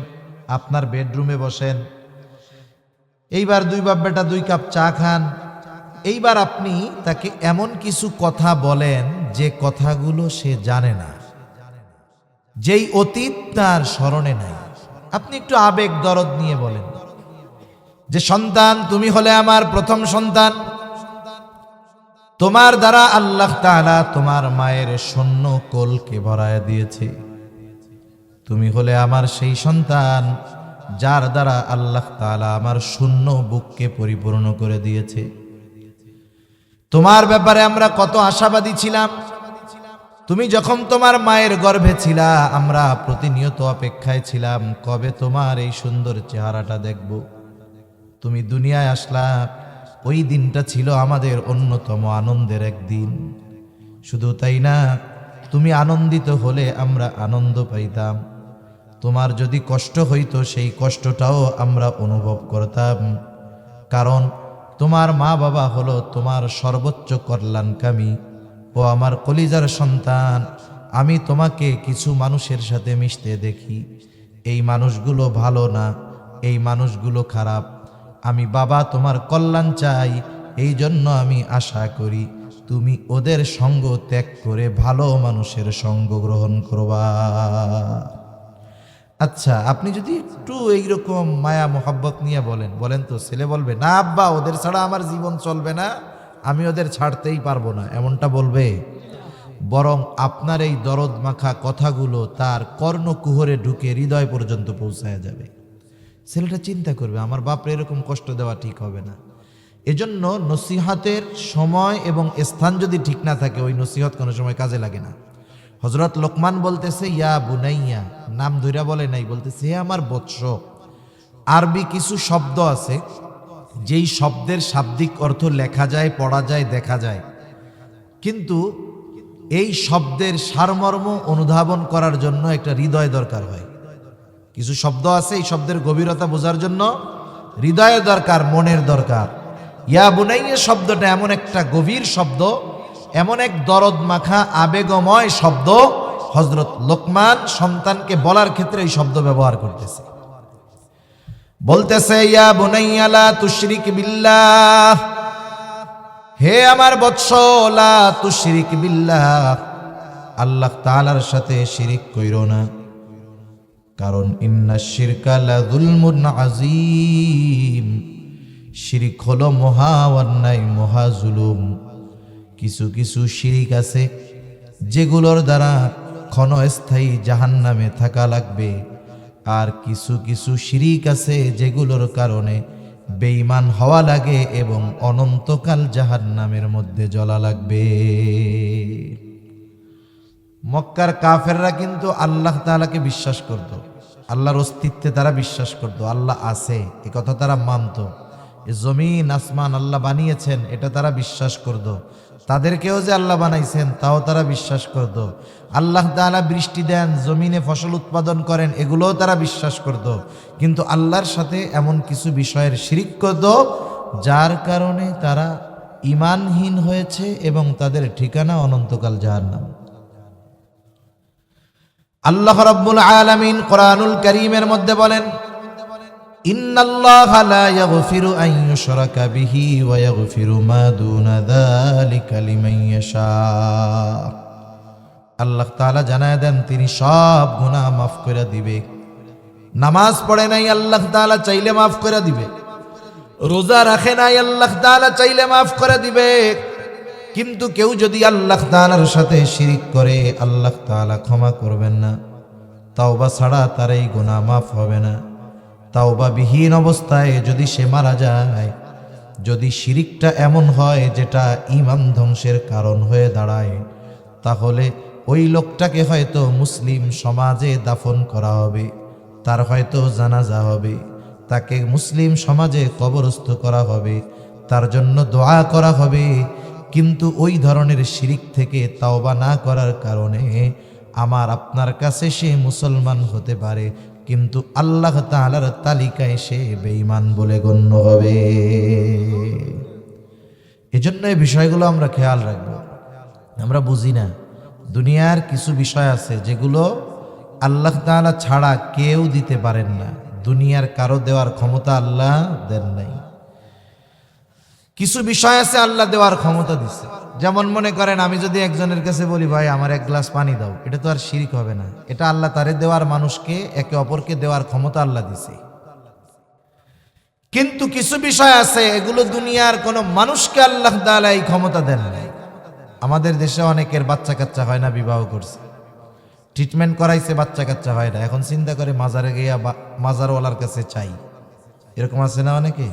আপনার বেডরুমে বসেন। এইবার 2 বাপ বেটা 2 কাপ চা খান। এইবার আপনি তাকে এমন কিছু কথা বলেন যে কথাগুলো সে জানে না, যেই অতীত তার স্মরণে নাই। আপনি একটু আবেগ দরদ নিয়ে বলেন যে সন্তান, তুমি হলে আমার প্রথম সন্তান, তোমার দ্বারা আল্লাহ তাআলা তোমার মায়ের শূন্য কোলকে ভরায় দিয়েছে। তুমি হলে আমার সেই সন্তান যার দ্বারা আল্লাহ তাআলা আমার শূন্য বুককে পরিপূর্ণ করে দিয়েছে। তোমার ব্যাপারে আমরা কত আশাবাদী ছিলাম। তুমি যখন তোমার মায়ের গর্ভে ছিলা, আমরা প্রতিনিয়ত অপেক্ষায় ছিলাম কবে তোমার এই সুন্দর চেহারাটা দেখব। তুমি দুনিয়ায় আসলা, ওই দিনটা ছিল আমাদের অন্যতম আনন্দের একদিন। শুধু তাই না, তুমি আনন্দিত হলে আমরা আনন্দ পাইতাম, তোমার যদি কষ্ট হইতো সেই কষ্টটাও আমরা অনুভব করতাম। কারণ তোমার মা বাবা হলো তোমার সর্বোচ্চ কল্যাণকামী। ও আমার কলিজার সন্তান, আমি তোমাকে কিছু মানুষের সাথে মিশতে দেখি, এই মানুষগুলো ভালো না, এই মানুষগুলো খারাপ। আমি বাবা তোমার কল্যাণ চাই, এই জন্য আমি আশা করি তুমি ওদের সঙ্গ ত্যাগ করে ভালো মানুষের সঙ্গ গ্রহণ করবা। আচ্ছা, আপনি যদি একটু এইরকম মায়া মোহাব্বত নিয়ে বলেন তো ছেলে বলবে না আব্বা ওদের ছাড়া আমার জীবন চলবে না, আমি ওদের ছাড়তেই পারবো না, এমনটা বলবে? বরং আপনার এই দরদ মাখা কথাগুলো তার কর্ণকুহরে ঢুকে হৃদয় পর্যন্ত পৌঁছায় যাবে। ছেলেটা চিন্তা করবে, আমার বাপরে এরকম কষ্ট দেওয়া ঠিক হবে না। এজন্য নসিহতের সময় এবং স্থান যদি ঠিক না থাকে, ওই নসিহত কোনো সময় কাজে লাগে না। হযরত লোকমান বলতেছে ইয়া বুনাইয়া, নাম ধইরা বলে নাই, বলতেছে হে আমার বৎস। আরবি কিছু শব্দ আছে যেই শব্দের শাব্দিক অর্থ লেখা যায়, পড়া যায়, দেখা যায়, কিন্তু এই শব্দের সারমর্ম অনুধাবন করার জন্য একটা হৃদয় দরকার হয়। কিছু শব্দ আছে এই শব্দের গভীরতা বোঝার জন্য হৃদয়ের দরকার, মনের দরকার। ইয়া বুনাইয়া শব্দটা এমন একটা গভীর শব্দ, এমন এক দরদ মাখা আবেগময় শব্দ, হযরত লোকমান সন্তানকে বলার ক্ষেত্রে এই শব্দ ব্যবহার করতেছে। বলতেছে ইয়া বুনাইয়া লা তুশরিক বিল্লাহ, হে আমার বৎস, লা তুশরিক বিল্লাহ, আল্লাহ তাআলার সাথে শিরিক কইরো না। কারণ ইন্নাশ শিরকা লা যুলমুন আযীম, শিরিক হলো মহা অন্যায়, মহা জুলুম। কিছু কিছু শিরিক আছে যেগুলোর দ্বারা ক্ষণস্থায়ী জাহান্নামে থাকা লাগবে, আর কিছু কিছু শিরিক আছে যেগুলোর কারণে বেঈমান হওয়া লাগে এবং অনন্তকাল জাহান্নামের মধ্যে জ্বলা লাগবে। মক্কার কাফেররা কিন্তু আল্লাহ তাআলাকে বিশ্বাস করত, আল্লাহর অস্তিত্বে তারা বিশ্বাস করত, আল্লাহ আছে এ কথা তারা মানত, জমিন আসমান আল্লাহ বানিয়েছেন এটা তারা বিশ্বাস করত, তাদেরকেও যে আল্লাহ বানাইছেন তাও তারা বিশ্বাস করত, আল্লাহ তাআলা বৃষ্টি দেন, জমিনে ফসল উৎপাদন করেন, এগুলোও তারা বিশ্বাস করত। কিন্তু আল্লাহর সাথে এমন কিছু বিষয়ের শিরিক করত যার কারণে তারা ঈমানহীন হয়েছে এবং তাদের ঠিকানা অনন্তকাল জাহান্নাম। আল্লাহ রাব্বুল আলামিন কোরআনুল কারীমের মধ্যে বলেন, ইন্নাল্লাহা লা ইয়াগফিরু আন ইউশরাকা বিহি ওয়া ইয়াগফিরু মা দুনা যালিকা লিমান ইয়াশা। আল্লাহ তাআলা জানায় দেন তিনি সব গুনাহ মাফ করে দিবে। নামাজ পড়ে নাই, আল্লাহ তাআলা চাইলে মাফ করে দিবে। রোজা রাখে নাই, আল্লাহ তাআলা চাইলে মাফ করে দিবে। কিন্তু কেউ যদি আল্লাহ তাআলার সাথে শিরিক করে আল্লাহ তাআলা ক্ষমা করবেন না। তাওবা ছাড়া তার এই গুনাহ মাফ হবে না। তাওবা বিহীন অবস্থায় যদি সে মারা যায়, যদি শিরিকটা এমন হয় যেটা ঈমান ধ্বংসের কারণ হয়ে দাঁড়ায়, তাহলে ওই লোকটাকে হয়তো মুসলিম সমাজে দাফন করা হবে, তার হয়তো জানাজা হবে, তাকে মুসলিম সমাজে কবরস্থ করা হবে, তার জন্য দোয়া করা হবে। কিন্তু ওই ধরনের শিরিক থেকে তাওবা না করার কারণে আমার আপনার কাছে সে মুসলমান হতে পারে, কিন্তু আল্লাহ তাআলার তালিকায় সে বেঈমান বলে গণ্য হবে। এজন্য এই বিষয়গুলো আমরা খেয়াল রাখবো। আমরা বুঝি না, দুনিয়ার কিছু বিষয় আছে যেগুলো আল্লাহ তাআলা ছাড়া কেউ দিতে পারেন না। দুনিয়ার কারো দেওয়ার ক্ষমতা আল্লাহ দেন নাই। কিছু বিষয় আছে আল্লাহ দেওয়ার ক্ষমতা দিছে। যেমন মনে করেন, আমি যদি একজনের কাছে বলি ভাই আমার এক গ্লাস পানি দাও, এটা তো আর শিরিক হবে না। এটা আল্লাহ তারে দেওয়ার, মানুষকে একে অপরকে দেওয়ার ক্ষমতা আল্লাহ দিছে। কিন্তু কিছু বিষয় আছে এগুলো দুনিয়ার কোনো মানুষকে আল্লাহ তাআলা এই ক্ষমতা দেন নাই। আমাদের দেশে অনেকের বাচ্চা কাচ্চা হয় না, বিবাহ করছে, ট্রিটমেন্ট করাইছে, বাচ্চা কাচ্চা হয় না, এখন চিন্তা করে মাজারে গিয়া মাজারওয়ালার কাছে চাই। এরকম আছে না অনেকে?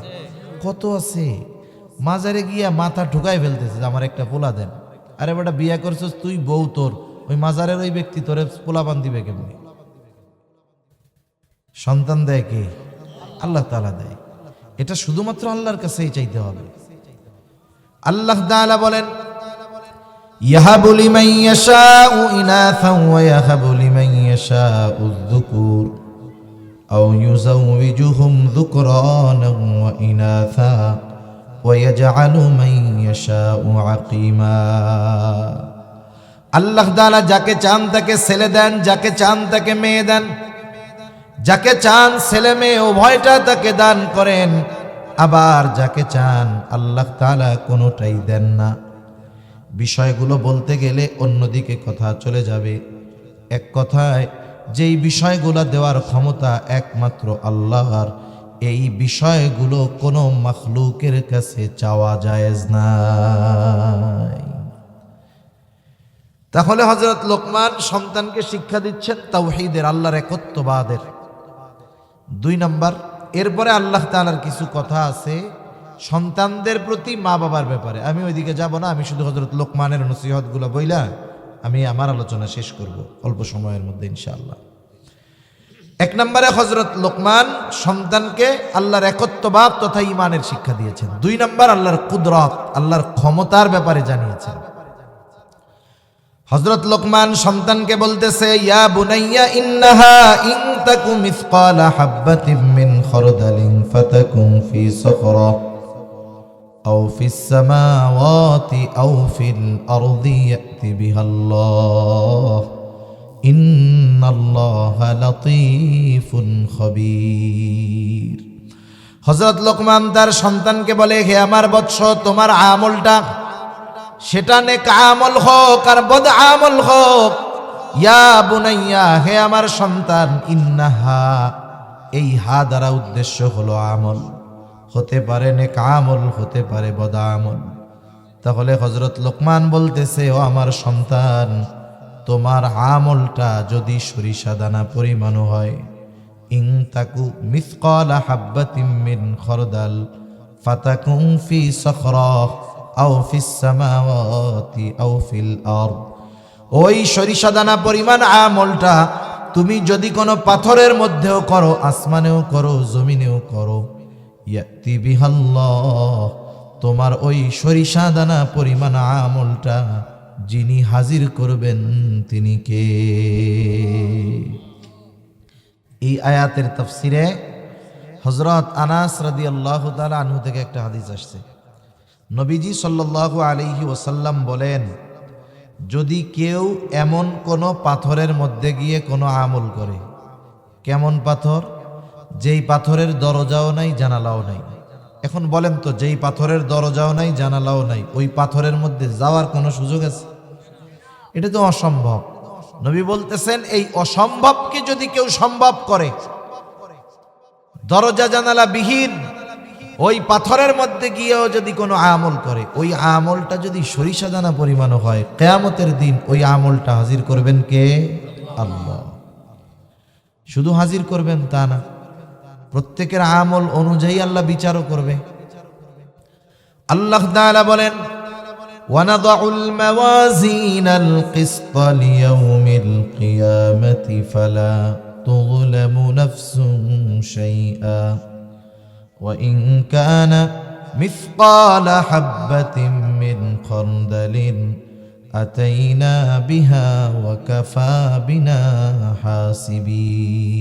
কত আছে মাজারে গিয়া মাথা ঢুকাই ফেলতেছে, আমার একটা পোলা দেন। আরে বেটা বিয়া করছিস তুই, বউ তোর, ওই মাজারের ওই ব্যক্তি তোরে পোলাপান দিবে কেমনি? সন্তান দেয় কে? আল্লাহ তাআলা দেয়। এটা শুধুমাত্র আল্লাহর কাছেই চাইতে হবে। আল্লাহ তাআলা বলেন, ইয়াহাবু লিমান ইয়াশাউ ইনাসান ওয়া ইয়াহাবু লিমান ইয়াশাউ যুকুর আও ইউযাউযুহুম যুকরানান ওয়া ইনাসা ওয়া ইয়াজআলু মান ইয়াশাউ আকীমা। আল্লাহ তাআলা যাকে চান তাকে ছেলে দেন, যাকে চান তাকে মেয়ে দেন, যাকে চান ছেলে মেয়ে উভয়টা তাকে দান করেন, আবার যাকে চান আল্লাহ তাআলা কোনোটাই দেন না। বিষয়গুলো বলতে গেলে অন্যদিকে কথা চলে যাবে। এক কথায় যেই বিষয়গুলো দেওয়ার ক্ষমতা একমাত্র আল্লাহর, এই বিষয়গুলো কোনো মাখলুকের কাছে চাওয়া জায়েজ নাই। তাহলে হযরত লোকমান সন্তানকে শিক্ষা দিচ্ছেন তাওহীদের, আল্লাহর একত্ববাদের। 2 নাম্বার, এরপরে আল্লাহ তাআলার কিছু কথা আছে সন্তানদের প্রতি, মা বাবার ব্যাপারে। আমি ওইদিকে যাব না, আমি শুধু হযরত লোকমানের নসিহতগুলো বইলা আমি আমার আলোচনা শেষ করব অল্প সময়ের মধ্যে ইনশাআল্লাহ। 1 নম্বরে হযরত লোকমান সন্তানকে আল্লাহর একত্ববাদ তথা ঈমানের শিক্ষা দিয়েছেন। 2 নম্বর আল্লাহর কুদরত, আল্লাহর ক্ষমতার ব্যাপারে জানিয়েছেন। হযরত লোকমান সন্তানকে বলতেছে, ইয়া বুনাইয়া ইন্নাহা ইন তাকু মিসকালা হাববাতিন মিন খারদালিন ফাতাকুন ফি সখরা আও ফিস সামাওয়াতি আও ফিল আরদি ইয়াতি বিহাল্লাহ ইন্নাল্লাহা লাতীফুন খাবীর। হযরত লোকমান তার সন্তানকে বলে, হে আমার বৎস, তোমার আমলটা সেটা নেক আমল হোক আর বদ আমল হোক, ইয়া বুনাইয়া, হে আমার সন্তান, ইন্নাহা, এই হা দ্বারা উদ্দেশ্য হলো আমল, হতে পারে নেক আমল, হতে পারে বদ আমল। তাহলে হযরত লোকমান বলতেছে, ও আমার সন্তান, তোমার আমলটা যদি সরিষা দানা পরিমাণ হয়, ইন তাকু মিসকালা হাববাতিন মিন খারদাল ফাতাকুন ফি সখরা আও ফিস সামাওয়াতি আও ফিল আরদ, ওই সরিষা দানা পরিমাণ আমলটা তুমি যদি কোনো পাথরের মধ্যেও করো, আসমানেও করো, জমিনেও করো, ইয়াতি বিহাল্লাহ, তোমার ওই সরিষা দানা পরিমাণ আমলটা যিনি হাজির করবেন তিনি কে? এই আয়াতের তাফসিরে হযরত আনাস রাদিয়াল্লাহু তাআলা আনহু থেকে একটা হাদিস আসছে। নবীজি সাল্লাল্লাহু আলাইহি ওয়াসাল্লাম বলেন, যদি কেউ এমন কোনো পাথরের মধ্যে গিয়ে কোনো আমল করে, কেমন পাথর? যেই পাথরের দরজাও নাই, জানালাও নাই। এখন বলেন তো, যেই পাথরের দরজাও নাই, জানালাও নাই, ওই পাথরের মধ্যে যাওয়ার কোনো সুযোগ আছে? এটা তো অসম্ভব। নবী বলতেছেন, এই অসম্ভবকে যদি কেউ সম্ভব করে, দরজা জানালা বিহীন ওই পাথরের মধ্যে গিয়েও যদি কোনো আমল করে, ওই আমলটা যদি সরিষা দানা পরিমাণও হয়, কিয়ামতের দিন ওই আমলটা হাজির করবেন কে? আল্লাহ। শুধু হাজির করবেন তা না, প্রত্যেকের আমল অনুযায়ী আল্লাহ বিচারও করবে। আল্লাহ তাআলা বলেন, ওয়ানাদাউল মাওয়াজিনাল কিসতা লিয়াউমিল কিয়ামাতি ফালা তুযলামু নাফসুন শাইআ ওয়া ইন কানা মিসকালা হাববাতিন মিন খারদালিন আতাইনা বিহা ওয়া কাফা বিনা হাসিবিন।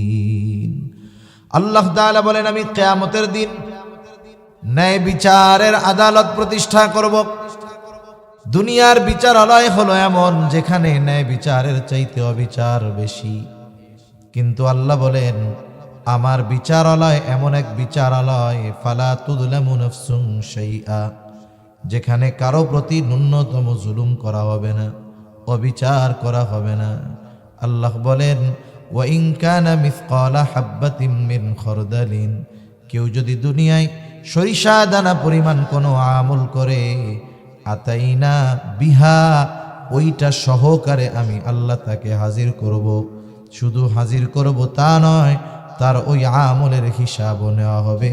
আল্লাহ তাআলা বলেন, আমি কিয়ামতের দিন ন্যায় বিচারের আদালত প্রতিষ্ঠা করব। দুনিয়ার বিচারালয় হলো এমন যেখানে ন্যায় বিচারের চাইতে অবিচার বেশি, কিন্তু আল্লাহ বলেন আমার বিচারালয় এমন এক বিচারালয়, ফালা তুযলামু নাফসুন শাইআ, যেখানে কারো প্রতি ন্যূনতম জুলুম করা হবে না, অবিচার করা হবে না। আল্লাহ বলেন, ওয়া ইন কানা মিসকালা হাববাতিন মিন খারদালিন, কেউ যদি দুনিয়ায় সরিষা দানা পরিমাণ কোনো আমল করে, আতাইনা বিহা, ওইটা সহকারে আমি আল্লাহ তাকে হাজির করব। শুধু হাজির করব তা নয়, তার ওই আমলের হিসাবও নেওয়া হবে।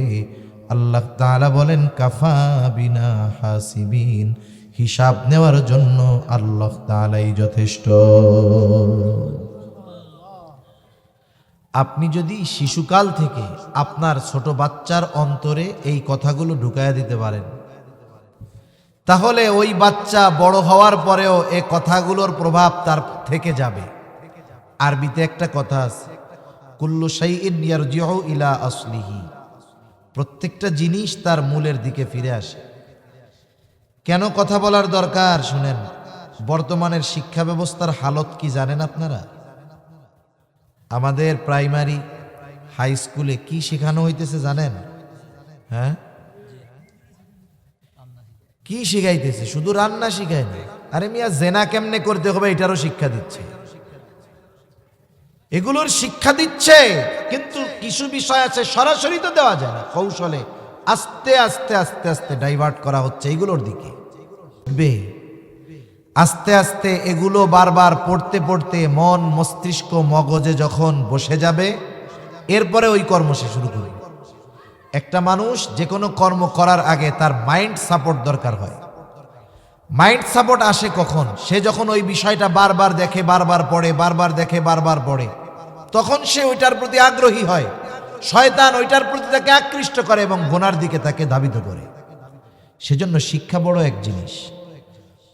আল্লাহ তাআলা বলেন, কাফা বিনা হাসিবিন, হিসাব নেওয়ার জন্য আল্লাহ তাআলাই যথেষ্ট। আপনি যদি শিশুকাল থেকে আপনার ছোট বাচ্চার অন্তরে এই কথাগুলো ঢুকায়া দিতে পারেন, তাহলে ওই বাচ্চা বড় হওয়ার পরেও এই কথাগুলোর প্রভাব তার থেকে যাবে। আরবিতে একটা কথা আছে, কুল্লু শাইইন ইয়ারজিউ ইলা আসলিহি, প্রত্যেকটা জিনিস তার মূলের দিকে ফিরে আসে। কেন কথা বলার দরকার শুনেন, বর্তমানের শিক্ষা ব্যবস্থার হালত কি জানেন আপনারা? আমাদের প্রাইমারি হাই স্কুলে কি শেখানো হইতেছে জানেন? হ্যাঁ, কি শিখাইতেছে? শুধু রান্না শিখায় না, আরে মিয়া জেনা কেমনে করতে হবে এটারও শিক্ষা দিচ্ছে। এগুলোর শিক্ষা দিচ্ছে, কিন্তু কিছু বিষয় আছে সরাসরি তো দেওয়া যায় না, কৌশলে আস্তে আস্তে আস্তে আস্তে ডাইভার্ট করা হচ্ছে এগুলোর দিকে। আস্তে আস্তে এগুলো বারবার পড়তে পড়তে মন মস্তিষ্ক মগজে যখন বসে যাবে, এরপরে ওই কর্ম সে শুরু করবে। একটা মানুষ যে কোনো কর্ম করার আগে তার মাইন্ড সাপোর্ট দরকার হয়। মাইন্ড সাপোর্ট আসে কখন? সে যখন ওই বিষয়টা বারবার দেখে, বারবার পড়ে, বারবার দেখে, বারবার পড়ে, তখন সে ওইটার প্রতি আগ্রহী হয়। শয়তান ওইটার প্রতি তাকে আকৃষ্ট করে এবং গুনার দিকে তাকে ধাবিত করে। সেজন্য শিক্ষা বড় এক জিনিস।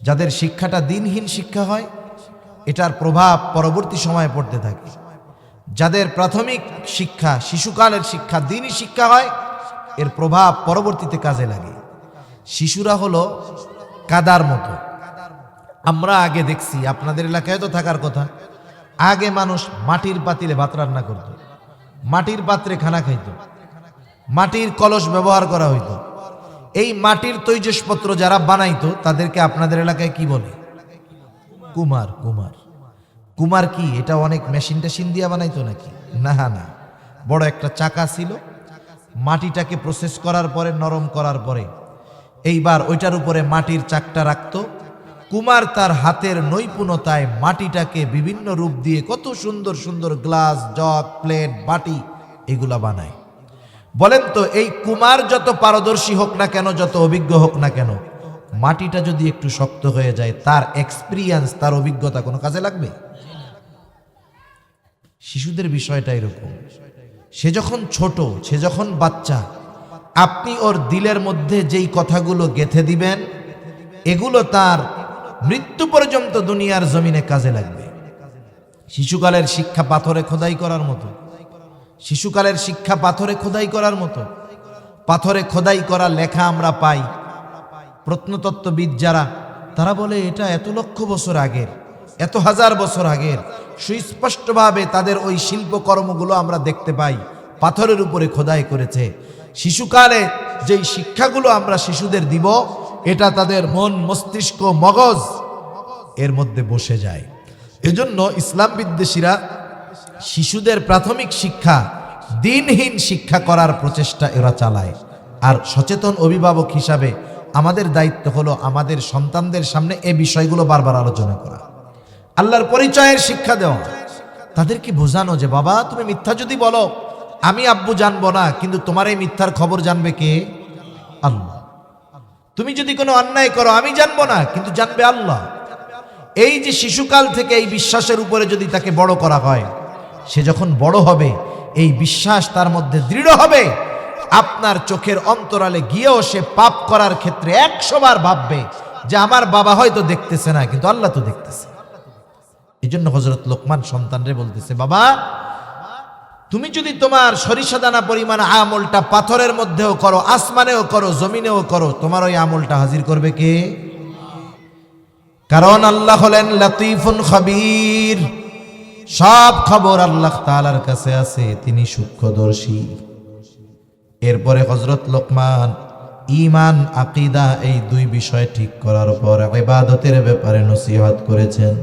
যাদের শিক্ষাটা দিনহীন শিক্ষা হয়, এটার প্রভাব পরবর্তী সময়ে পড়তে থাকে। যাদের প্রাথমিক শিক্ষা, শিশুকালের শিক্ষা দিনই শিক্ষা হয়, এর প্রভাব পরবর্তীতে কাজে লাগে। শিশুরা হলো কাদার মতো। আমরা আগে দেখছি, আপনাদের এলাকায় তো থাকার কথা, আগে মানুষ মাটির পাতিলে ভাত রান্না করত, মাটির পাত্রে খানা খাইত, মাটির কলস ব্যবহার করা হইতো। এই মাটির তৈজসপত্র যারা বানাইতো তাদেরকে আপনাদের এলাকায় কি বলে? কুমার। কুমার কুমার কি এটা অনেক মেশিন টেশিন দিয়ে বানাইতো নাকি? না না, বড় একটা চাকা ছিল, মাটিটাকে প্রসেস করার পরে, নরম করার পরে এইবার ওইটার উপরে মাটির চাকটা রাখতো। কুমার তার হাতের নৈপুণ্যতায় মাটিটাকে বিভিন্ন রূপ দিয়ে কত সুন্দর সুন্দর গ্লাস, জগ, প্লেট, বাটি এগুলা বানায়। বলেন তো, এই কুমার যত পারদর্শী হোক না কেন, যত অভিজ্ঞ হোক না কেন, মাটিটা যদি একটু শক্ত হয়ে যায়, তার এক্সপিরিয়েন্স, তার অভিজ্ঞতা কোনো কাজে লাগবে? শিশুদের বিষয়টা এরকম। সে যখন ছোট, সে যখন বাচ্চা, আপনি ওর দিলের মধ্যে যেই কথাগুলো গেঁথে দিবেন, এগুলো তার মৃত্যু পর্যন্ত দুনিয়ার জমিনে কাজে লাগবে। শিশুকালের শিক্ষা পাথরে খোদাই করার মতো। শিশুকালের শিক্ষা পাথরে খোদাই করার মতো। পাথরে খোদাই করা লেখা আমরা পাই। প্রত্নতত্ত্ববিদ যারা, তারা বলে এটা এত লক্ষ বছর আগের, এত হাজার বছর আগের। সুস্পষ্টভাবে তাদের ওই শিল্পকর্মগুলো আমরা দেখতে পাই, পাথরের উপরে খোদাই করেছে। শিশুকালে যেই শিক্ষাগুলো আমরা শিশুদের দিব, এটা তাদের মন মস্তিষ্ক মগজ এর মধ্যে বসে যায়। এজন্য ইসলাম বিদ্বেষীরা শিশুদের প্রাথমিক শিক্ষা দিনহীন শিক্ষা করার প্রচেষ্টা এরা চালায়। আর সচেতন অভিভাবক হিসাবে আমাদের দায়িত্ব হলো আমাদের সন্তানদের সামনে এই বিষয়গুলো বারবার আলোচনা করা, আল্লাহর পরিচয়ের শিক্ষা দেওয়া, তাদেরকে বোঝানো যে বাবা তুমি মিথ্যা যদি বলো আমি আব্বু জানবো না, কিন্তু তোমার এই মিথ্যার খবর জানবে কে? আল্লাহ। তুমি যদি কোনো অন্যায় করো আমি জানবো না, কিন্তু জানবে আল্লাহ। এই যে শিশুকাল থেকে এই বিশ্বাসের উপরে যদি তাকে বড় করা হয়, সে যখন বড় হবে এই বিশ্বাস তার মধ্যে দৃঢ় হবে। আপনার চোখের অন্তরালে গিয়েও সে পাপ করার ক্ষেত্রে 100 বার ভাববে যে আমার বাবা হয়তো দেখতেছে না, কিন্তু আল্লাহ তো দেখতেছে। এই জন্য হযরত লোকমান সন্তানরে বলতেছে, বাবা তুমি যদি তোমার সরিষা দানা পরিমাণ আমলটা পাথরের মধ্যেও করো, আসমানেও করো, জমিনেও করো, তোমার ওই আমলটা হাজির করবে কে? কারণ আল্লাহ হলেন লতীফুন খবীর, সব খবর আল্লাহ তাআলার কাছে আছে, তিনি সূক্ষ্মদর্শী। এরপরে হযরত লোকমান ঈমান আকীদা এই দুই বিষয় ঠিক করার পর ইবাদতের ব্যাপারে নসিহত করেছেন।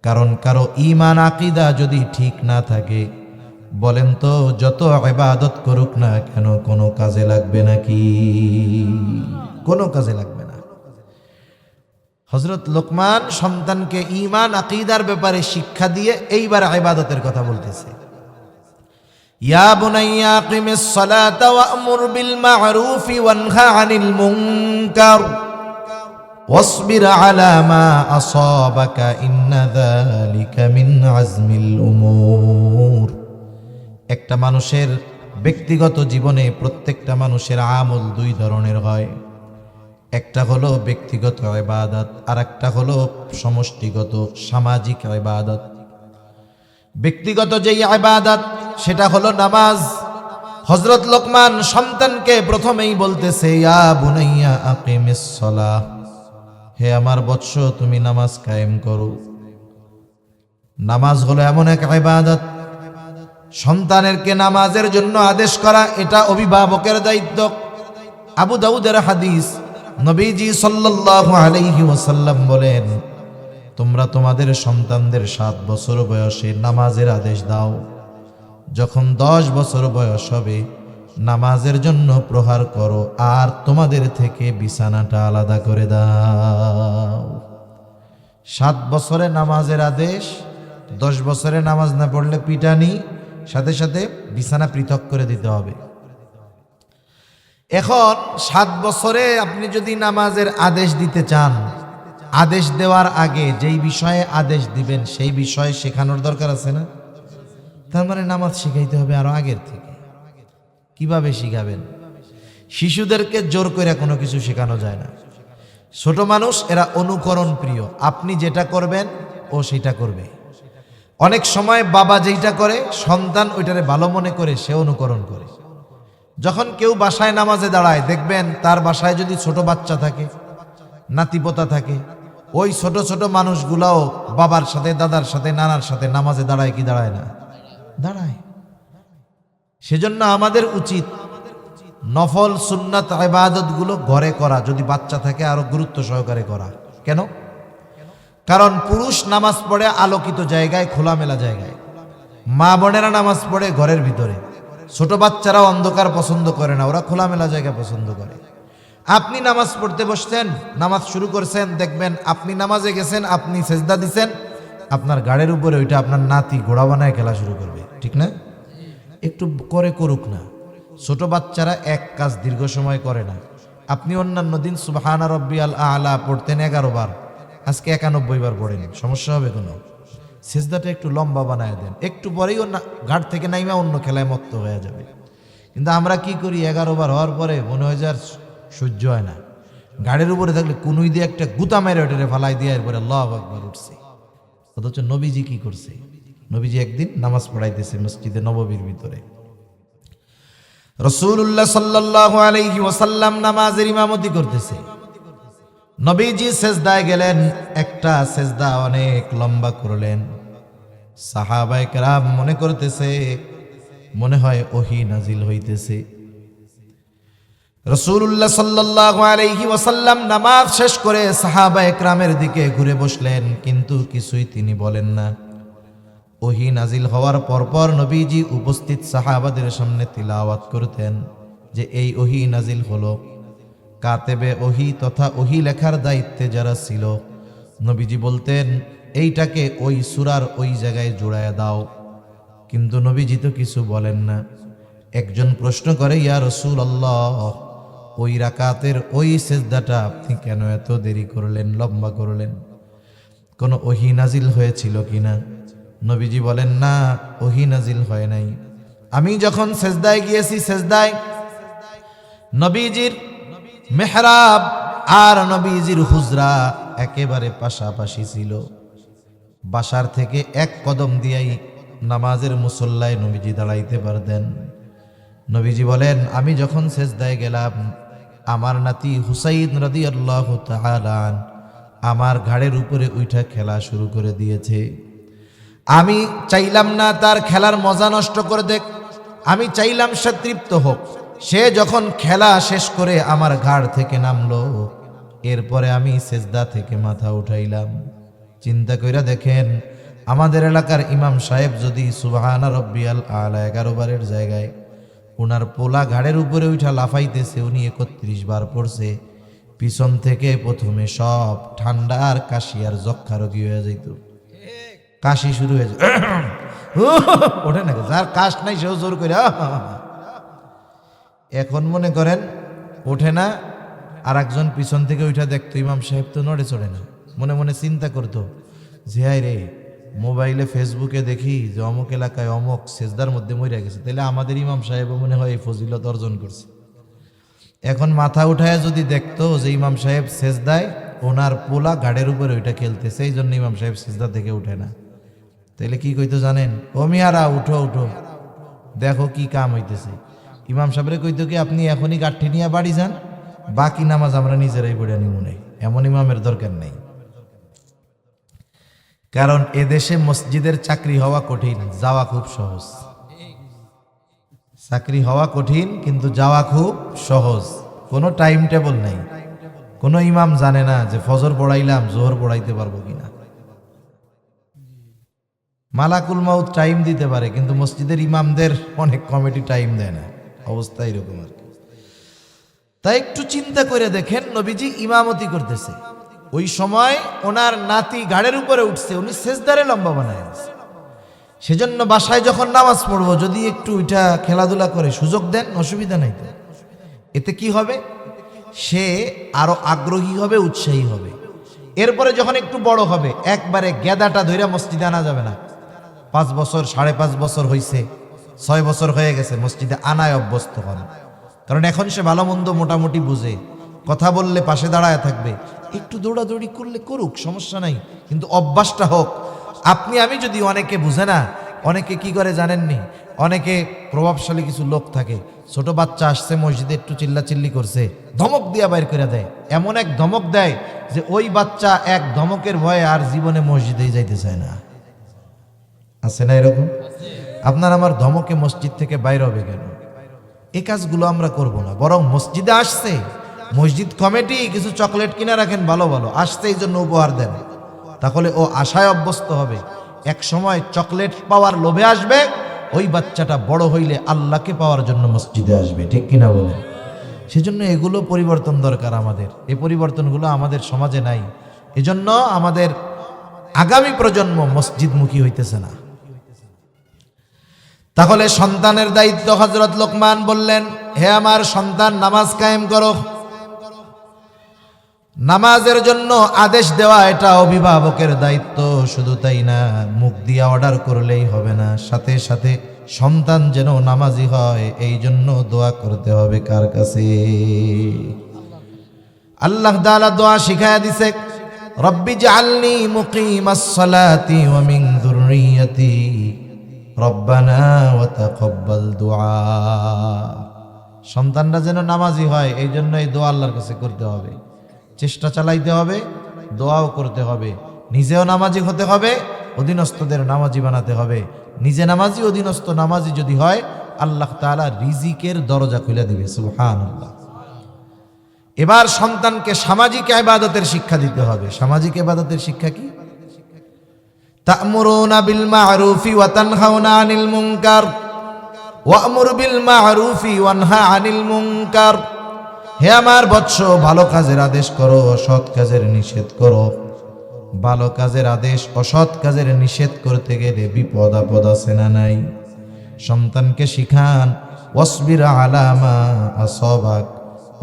কারণ কারো ঈমান আকীদা যদি ঠিক না থাকে, বলেন তো যত ইবাদত করুক না কেন কোনো কাজে লাগবে নাকি? কোনো কাজে লাগবে না। হযরত লোকমান সন্তানকে ঈমান আকীদার ব্যাপারে শিক্ষা দিয়ে এইবার ইবাদতের কথা বলতেছে। ইয়া বুনাইয়া আকিমিস সালাতা ওয়া'মুর বিল মা'রুফি ওয়ানহা আনিল মুনকার ওয়াসবির আলা মা আসাবাকা ইন্না যালিকা মিন আজমিল উমুর। একটা মানুষের ব্যক্তিগত জীবনে প্রত্যেকটা মানুষের আমল দুই ধরনের হয়। একটা হলো ব্যক্তিগত ইবাদত, আর একটা হলো সমষ্টিগত সামাজিক ইবাদত। ব্যক্তিগত যেই ইবাদত সেটা হলো নামাজ। হযরত লোকমান সন্তানকে প্রথমেই বলতেছে, ইয়া বুনাইয়া আকিমিস সালাহ, হে আমার বৎস তুমি নামাজ কায়েম করো। নামাজ হলো এমন এক ইবাদত, সন্তানেরকে নামাজের জন্য আদেশ করা এটা অভিভাবকের দায়িত্ব। আবু দাউদের হাদিস, নবীজি সাল্লাল্লাহু আলাইহি ওয়াসাল্লাম বলেন, তোমরা তোমাদের সন্তানদের 7 বছর বয়সে নামাজের আদেশ দাও, যখন 10 বছর বয়স হবে নামাজের জন্য প্রহার করো, আর তোমাদের থেকে বিছানাটা আলাদা করে দাও। 7 বছরে নামাজের আদেশ, 10 বছরে নামাজ না পড়লে পিটানি, সাথে সাথে বিছানা পৃথক করে দিতে হবে। এখন 7 বছরে আপনি যদি নামাজের আদেশ দিতে চান, আদেশ দেওয়ার আগে যেই বিষয়ে আদেশ দিবেন সেই বিষয়ে শেখানোর দরকার আছে না? তার মানে নামাজ শিখাইতে হবে আরো আগের থেকে। কিভাবে শিখাবেন? শিশুদেরকে জোর করে কোনো কিছু শেখানো যায় না। ছোট মানুষ, এরা অনুকরণ প্রিয়। আপনি যেটা করবেন ও সেটা করবে। অনেক সময় বাবা যেটা করে সন্তান ওইটারে ভালো মনে করে সে অনুকরণ করে। যখন কেউ বাসায় নামাজে দাঁড়ায়, দেখবেন তার বাসায় যদি ছোট বাচ্চা থাকে, নাতিপোতা থাকে, ওই ছোট ছোট মানুষগুলাও বাবার সাথে, দাদার সাথে, নানার সাথে নামাজে দাঁড়ায় কি দাঁড়ায় না? দাঁড়ায়। সেজন্য আমাদের উচিত নফল সুন্নাত ইবাদতগুলো ঘরে করা, যদি বাচ্চা থাকে আরো গুরুত্ব সহকারে করা। কেন? কারণ পুরুষ নামাজ পড়ে আলোকিত জায়গায়, খোলামেলা জায়গায়, মা বোনেরা নামাজ পড়ে ঘরের ভিতরে। ছোট বাচ্চারাও অন্ধকার পছন্দ করে না, ওরা খোলামেলা জায়গা পছন্দ করে। আপনি নামাজ পড়তে বসছেন, নামাজ শুরু করছেন, দেখবেন আপনি নামাজে গেছেন, আপনি সেজদা দিছেন, আপনার গাড়ির উপরে ওইটা আপনার নাতি ঘোড়া বানায় খেলা শুরু করবে, ঠিক না? একটু করে করুক না। ছোট বাচ্চারা এক কাজ দীর্ঘ সময় করে না। আপনি অন্যান্য দিন সুবহানা রাব্বিয়াল আ'লা পড়তেন 11 বার, আজকে 91 বার পড়েন, সমস্যা হবে কোনো? সেজদাটা একটু লম্বা বানায় দেন, একটু পরেই অন্য ঘাট থেকে নাইমা অন্য খেলায় মত্ত হয়ে যাবে। কিন্তু আমরা কি করি, 11 বার হওয়ার পরে মনে হয় যে আর সহ্য হয় না। গাড়ির উপরে থাকলে কুনুই দিয়ে একটা গুতা মেরে ওটারে ফালাই দিয়ে এরপরে আল্লাহু আকবার উঠছে। অথচ নবীজি কি করছে? নবীজি একদিন নামাজ পড়াইতেছে মসজিদে নববীর ভিতরে। রাসূলুল্লাহ সাল্লাল্লাহু আলাইহি ওয়াসাল্লাম নামাজের ইমামতি করতেছে। নবীজি সেজদায় গেলেন, একটা সেজদা অনেক লম্বা করলেন। সাহাবায়ে কেরাম মনে করতেছে মনে হয় ওহী নাজিল হইতেছে। রাসূলুল্লাহ সাল্লাল্লাহু আলাইহি ওয়াসাল্লাম নামাজ শেষ করে সাহাবায়ে কেরামের দিকে ঘুরে বসলেন, কিন্তু কিছুই তিনি বলেন না। ওহী নাজিল হওয়ার পরপর নবীজি উপস্থিত সাহাবাদের সামনে তিলাওয়াত করতেন। যে এই ওহী নাজিল হলো। কাতেবে ওহী তথা ওহী লেখার দায়িত্বে যারা ছিল, নবীজি বলতেন এইটাকে ওই সূরার ওই জায়গায় জোড়ায় দাও। কিন্তু নবীজি তো কিছু বলেন না। একজন প্রশ্ন করে, ইয়া রাসূলুল্লাহ, ওই রাকাতের ওই সিজদাটা আপনি কেন এত দেরি করলেন, লম্বা করলেন? কোনো ওহী নাজিল হয়েছিল কিনা? নবীজি বলেন, না, ওহী নাজিল হয় নাই। আমি যখন সেজদায় গিয়েছি, সেজদায় নবীজির মেহরাব আর নবীজির হুজরা একেবারে পাশাপাশি ছিল। বাসার থেকে এক কদম দিয়েই নামাজের মুসল্লায় নবীজি দাঁড়াইতে পারতেন। নবীজি বলেন, আমি যখন সেজদায় গেলাম, আমার নাতি হুসাইন রাদিয়াল্লাহু তাআলা আমার ঘাড়ের উপরে উঠা খেলা শুরু করে দিয়েছে। আমি চাইলাম না তার খেলার মজা নষ্ট করে দেখ, আমি চাইলাম সে তৃপ্ত হোক। সে যখন খেলা শেষ করে আমার ঘাড় থেকে নামলো, এরপরে আমি সেজদা থেকে মাথা উঠাইলাম। চিন্তা কইরা দেখেন, আমাদের এলাকার ইমাম সাহেব যদি সুবহানা রব্বিয়াল আলা 11 বারের জায়গায় ওনার পোলা ঘাড়ের উপরে উঠা লাফাইতেছে, উনি 31 বার পড়ছে, পিছন থেকে প্রথমে সব ঠান্ডা আর কাশি আর যক্ষা রোগী হয়ে যাইত। কাশি শুরু হয়ে যায়, ওঠে না, যার কাশ নাই সেও জোর করে। এখন মনে করেন ওঠে না, আর একজন পিছন থেকে উঠা দেখতো ইমাম সাহেব তো নড়ে চড়ে না। মনে মনে চিন্তা করতো যে হায় রে, মোবাইলে ফেসবুকে দেখি যে অমুক এলাকায় অমুক সেজদার মধ্যে মরে গেছে, তাহলে আমাদের ইমাম সাহেবও মনে হয় এই ফজিলত অর্জন করছে। এখন মাথা উঠায় যদি দেখতো যে ইমাম সাহেব সেজদায় ওনার পোলা ঘাড়ের উপরে ওইটা খেলতেছে, এই জন্য ইমাম সাহেব সেজদা থেকে উঠে না, তাহলে কি কইতো জানেন? ও মিয়ারা উঠো উঠো, দেখো কি কাম হইতেছে। ইমাম সাহেবরে কইতো কি, আপনি এখনই গাঠি নিয়ে বাড়ি যান, বাকি নামাজ আমরা নিজেরাই পড়ে নিব। নেই, এমন ইমামের দরকার নেই। কারণ এদেশে মসজিদের চাকরি হওয়া কঠিন, যাওয়া খুব সহজ। চাকরি হওয়া কঠিন কিন্তু যাওয়া খুব সহজ। কোনো টাইম টেবল নেই, কোনো ইমাম জানে না যে ফজর পড়াইলাম জোহর পড়াইতে পারবো কিনা। মালাকুল মাউত টাইম দিতে পারে, কিন্তু মসজিদের ইমামদের অনেক কমিটি টাইম দেয় না, অবস্থা এরকম আর কি। তাই একটু চিন্তা করে দেখেন, নবীজি ইমামতি করতেছে, ওই সময় ওনার নাতি ঘাড়ের উপরে উঠছে, উনি সেজদারে লম্বা বানায়। সেজন্য বাসায় যখন নামাজ পড়বো যদি একটু ওইটা খেলাধুলা করে সুযোগ দেন, অসুবিধা নাই তো। এতে কি হবে? সে আরো আগ্রহী হবে, উৎসাহী হবে। এরপরে যখন একটু বড় হবে, একবারে গেদাটা ধইরা মসজিদে আনা যাবে না। 5 বছর 5.5 বছর হয়েছে, 6 বছর হয়ে গেছে, মসজিদে আনায় অভ্যস্ত হন। কারণ এখন সে ভালো মন্দ মোটামুটি বুঝে, কথা বললে পাশে দাঁড়ায় থাকবে, একটু দৌড়াদৌড়ি করলে করুক, সমস্যা নাই, কিন্তু অভ্যাসটা হোক। আপনি আমি যদি, অনেকে বুঝে না, অনেকে কি করে জানেননি, অনেকে প্রভাবশালী কিছু লোক থাকে, ছোট বাচ্চা আসছে মসজিদে, একটু চিল্লাচিল্লি করছে, ধমক দিয়া বাইর করে দেয়। এমন এক ধমক দেয় যে ওই বাচ্চা এক ধমকের ভয়ে আর জীবনে মসজিদেই যাইতে চায় না। আছে না এরকম? আপনার আমার ধমকে মসজিদ থেকে বাইর হবে কেন? এই কাজগুলো আমরা করব না, বরং মসজিদে আসছে, মসজিদ কমিটি কিছু চকলেট কিনে রাখেন, ভালো ভালো আসছে এই জন্য উপহার দেন, তাহলে ও আশায় অভ্যস্ত হবে। এক সময় চকলেট পাওয়ার লোভে আসবে, ওই বাচ্চাটা বড় হইলে আল্লাহকে পাওয়ার জন্য মসজিদে আসবে, ঠিক কিনা বলেন? সেজন্য এগুলো পরিবর্তন দরকার আমাদের। এই পরিবর্তনগুলো আমাদের সমাজে নাই, এজন্য আমাদের আগামী প্রজন্ম মসজিদমুখী হইতেছে না। তাহলে সন্তানের দায়িত্ব, হযরত লোকমান বললেন, হে আমার সন্তান, নামাজ কায়েম করো। নামাজের জন্য আদেশ দেওয়া এটা অভিভাবকের দায়িত্ব। শুধু তাই না, মুখ দিয়ে অর্ডার করলেই হবে না, সাথে সাথে সন্তান যেন নামাজি হয় এই জন্য দোয়া করতে হবে। কার কাছে? আল্লাহ তাআলা দোয়া শিখায়া দিছে, রব্বি জাআলনি মুকিমাস সালাতি ওয়া মিন যুররিয়াতি রব্বানা ওয়া তাকাব্বাল দুআ। সন্তানরা যেন নামাজি হয় এই জন্য এই দোয়া আল্লাহর কাছে করতে হবে, চেষ্টা চালাইতে হবে, দোয়াও করতে হবে। নিজেও নামাজি হতে হবে, অধীনস্থদের নামাজি বানাতে হবে। নিজে নামাজি, অধীনস্থ নামাজি যদি হয়, আল্লাহ তাআলা রিজিকের দরজা খুলে দিবে। সুবহানাল্লাহ। এবার সন্তানকে সামাজিক ইবাদতের শিক্ষা দিতে হবে। সামাজিক ইবাদতের শিক্ষা কি? তা'মুরুনা বিল মা'রুফি ওয়া তানহাউনা আনিল মুনকার। ওয়া'মুর বিল মা'রুফি ওয়ানহা আনিল মুনকার। হে আমার বৎস, ভালো কাজের আদেশ করো, অসৎ কাজের নিষেধ করো। ভালো কাজের আদেশ, অসৎ কাজের নিষেধ করতে গেলে বিপদ আপদ আছে না নাই? সন্তানকে শিখান ওয়াসবির আলা মা আসাবাক।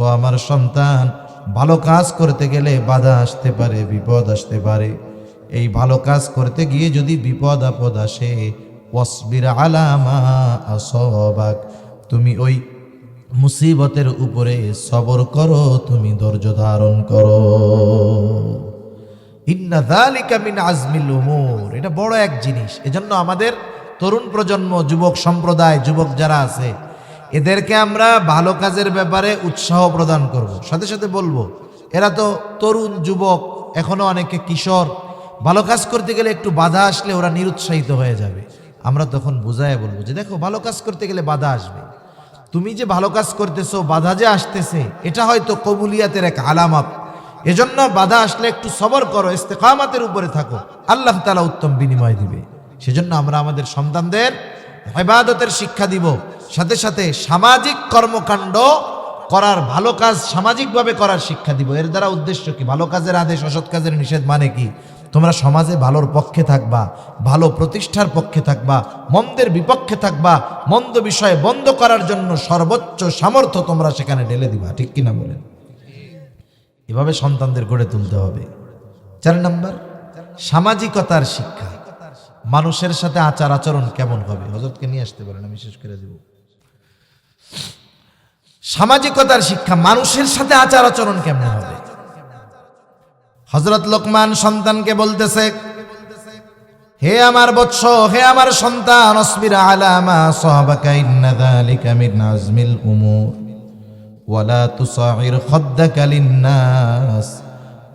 ও আমার সন্তান, ভালো কাজ করতে গেলে বাধা আসতে পারে, বিপদ আসতে পারে। এই ভালো কাজ করতে গিয়ে যদি বিপদ আপদ আসে, ওয়াসবির আলা মা আসাবাক, তুমি ওই মুসিবতের উপরে সবর করো, তুমি ধৈর্য ধারণ করো। ইন্না যালিকা মিন আজমিল উমুর, এটা বড় এক জিনিস। এজন্য আমাদের তরুণ প্রজন্ম, যুবক সম্প্রদায়, যুবক যারা আছে, এদেরকে আমরা ভালো কাজের ব্যাপারে উৎসাহ প্রদান করব। সাথে সাথে বলবো, এরা তো তরুণ যুবক, এখনো অনেকে কিশোর, ভালো কাজ করতে গেলে একটু বাধা আসলে ওরা নিরুৎসাহিত হয়ে যাবে। আমরা তখন বুঝায় বলবো যে দেখো, ভালো কাজ করতে গেলে বাধা আসবে। তুমি যে ভালো কাজ করতেছো, বাধা যে আসতেছে, এটা হয়তো কবুলিয়াতের এক আলামত। এজন্য বাধা আসলে একটু সবর করো, ইস্তেকামাতের উপরে থাকো, আল্লাহ তাআলা উত্তম বিনিময় দিবে। সেজন্য আমরা আমাদের সন্তানদের ইবাদতের শিক্ষা দিব, সাথে সাথে সামাজিক কর্মকাণ্ড করার, ভালো কাজ সামাজিকভাবে করার শিক্ষা দিব। এর দ্বারা উদ্দেশ্য কি? ভালো কাজের আদেশ, অসৎ কাজের নিষেধ মানে কি? তোমরা সমাজে ভালোর পক্ষে থাকবা, ভালো প্রতিষ্ঠার পক্ষে থাকবা, মন্দের বিপক্ষে থাকবা, মন্দ বিষয়ে বন্ধ করার জন্য সর্বোচ্চ সামর্থ্য তোমরা সেখানে ঢেলে দিবা। ঠিক কিনা বলেন? এভাবে সন্তানদের গড়ে তুলতে হবে। 4 নাম্বার, সামাজিকতার শিক্ষা। মানুষের সাথে আচার আচরণ কেমন হবে? হযরতকে নিয়ে আসতে পারেন, আমি শেষ করে দেব। সামাজিকতার শিক্ষা, মানুষের সাথে আচার আচরণ কেমন হবে? হযরত লোকমান সন্তানকে বলতেছে, হে আমার বৎস, হে আমার সন্তান, আসবির আলা মা সাহাবাকা ইন্না যালিকা মিন আজমিল উমুর ওয়ালা তুসাইর খাদ্দাকা লিন্নাস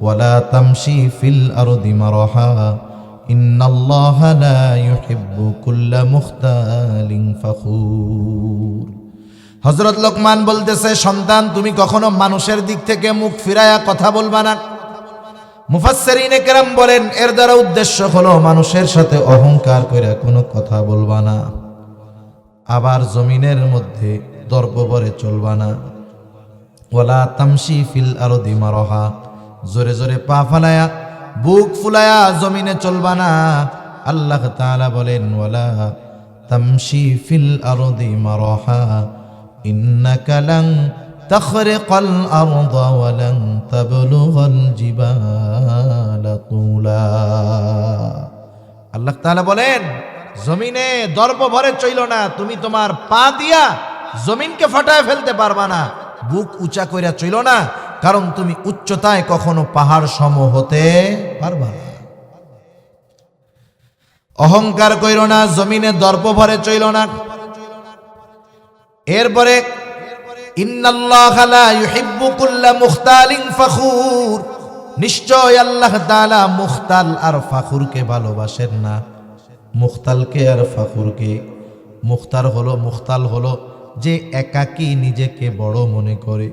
ওয়ালা তামশি ফিল আরদি মারহা ইন্নাল্লাহা লা ইউহিব্বু কুল্লা মুখতালিন ফাখুর। হযরত লোকমান বলতেছে, সন্তান, তুমি কখনো মানুষের দিক থেকে মুখ ফিরায়া কথা বলবা না। মুফাসসিরিনে কেরাম বলেন, এর দ্বারা উদ্দেশ্য হলো মানুষের সাথে অহংকার করে কোনো কথা বলবা না, আবার জমিনের মধ্যে দর্পভরে চলবা না। ওয়ালা তামশি ফিল আরদি মারহা, জোরে জোরে পা ফালায়া, বুক ফুলায়া জমিনে চলবা না। আল্লাহ তাআলা বলেন, ওয়ালা তামশি ফিল আরদি মারহা ইন্নাকা লান তাখরিকাল আরদা ওয়া লান তাবলুগাল জিবালা তুলা। আল্লাহ তাআলা বলেন, জমিনে দর্পভরে চইল না, তুমি তোমার পা দিয়া জমিনকে ফাটায় ফেলতে পারবা না। বুক উঁচা কইরা চইল না, কারণ তুমি উচ্চতায় কখনো পাহাড় সম হতে পারবা না। অহংকার কইর না, জমিনে দর্পভরে চইল না। এরপরে ইন্নাল্লাহা লা ইউহিব্বু কুল্লা মুখতালিন ফাখুর, নিশ্চয় আল্লাহ তাআলা মুখতাল আর ফাখুরকে ভালোবাসেন না। মুখতালকে আর ফাখুরকে। মুখতাল হলো যে একাকী নিজেকে বড় মনে করে,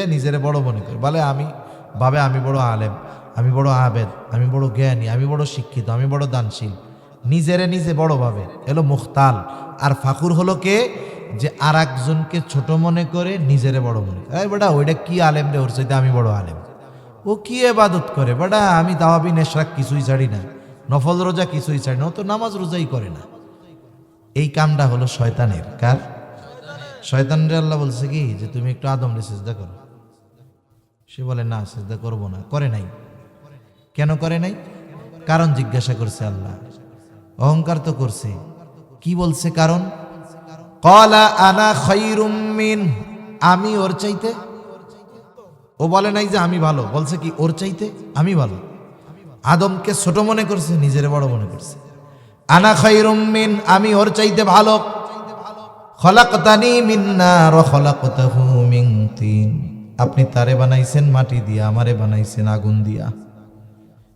নিজের বড় মনে করে, বলে আমি বড় আলেম, আমি বড় আবেদ, আমি বড় জ্ঞানী, আমি বড় শিক্ষিত, আমি বড় দানশীল, নিজে বড় ভাবে, এলো মুখতাল। আর ফাখুর হলো কে? যে আর একজনকে ছোট মনে করে নিজেরে বড় মনে করে। এই বেটা, ওইটা কি আলেম রে, ওর চাইতে আমি বড় আলেম। ও কি ইবাদত করে বেটা, আমি দাওয়াবি নেশরাক কিছুই ছাড়ি না, নফল রোজা কিছুই ছাড়ি না, ও তো নামাজ রোজাই করে না। এই কামটা হলো শয়তানের। কার? শয়তানের। আল্লাহ বলছে কি যে তুমি একটু আদমরে সিজদা করো। সে বলে না, সিজদা করব না। করে নাই। কেন করে নাই? কারণ জিজ্ঞাসা করছে আল্লাহ। অহংকার তো করছে। কি বলছে কারণ? ক্বালা আনা খায়রুম মিন, আমি ওর চাইতে। ও বলে নাই যে আমি ভালো, বলছে কি ওর চাইতে আমি ভালো। আদমকে ছোট মনে করছে, নিজের বড় মনে করছে। আনা খায়রুম মিন, আমি ওর চাইতে ভালো। খলাকতানি মিন নার ওয়া খলাকতাহু মিন তিন, আপনি তারে বানাইছেন মাটি দিয়া, আমারে বানাইছেন আগুন দিয়া।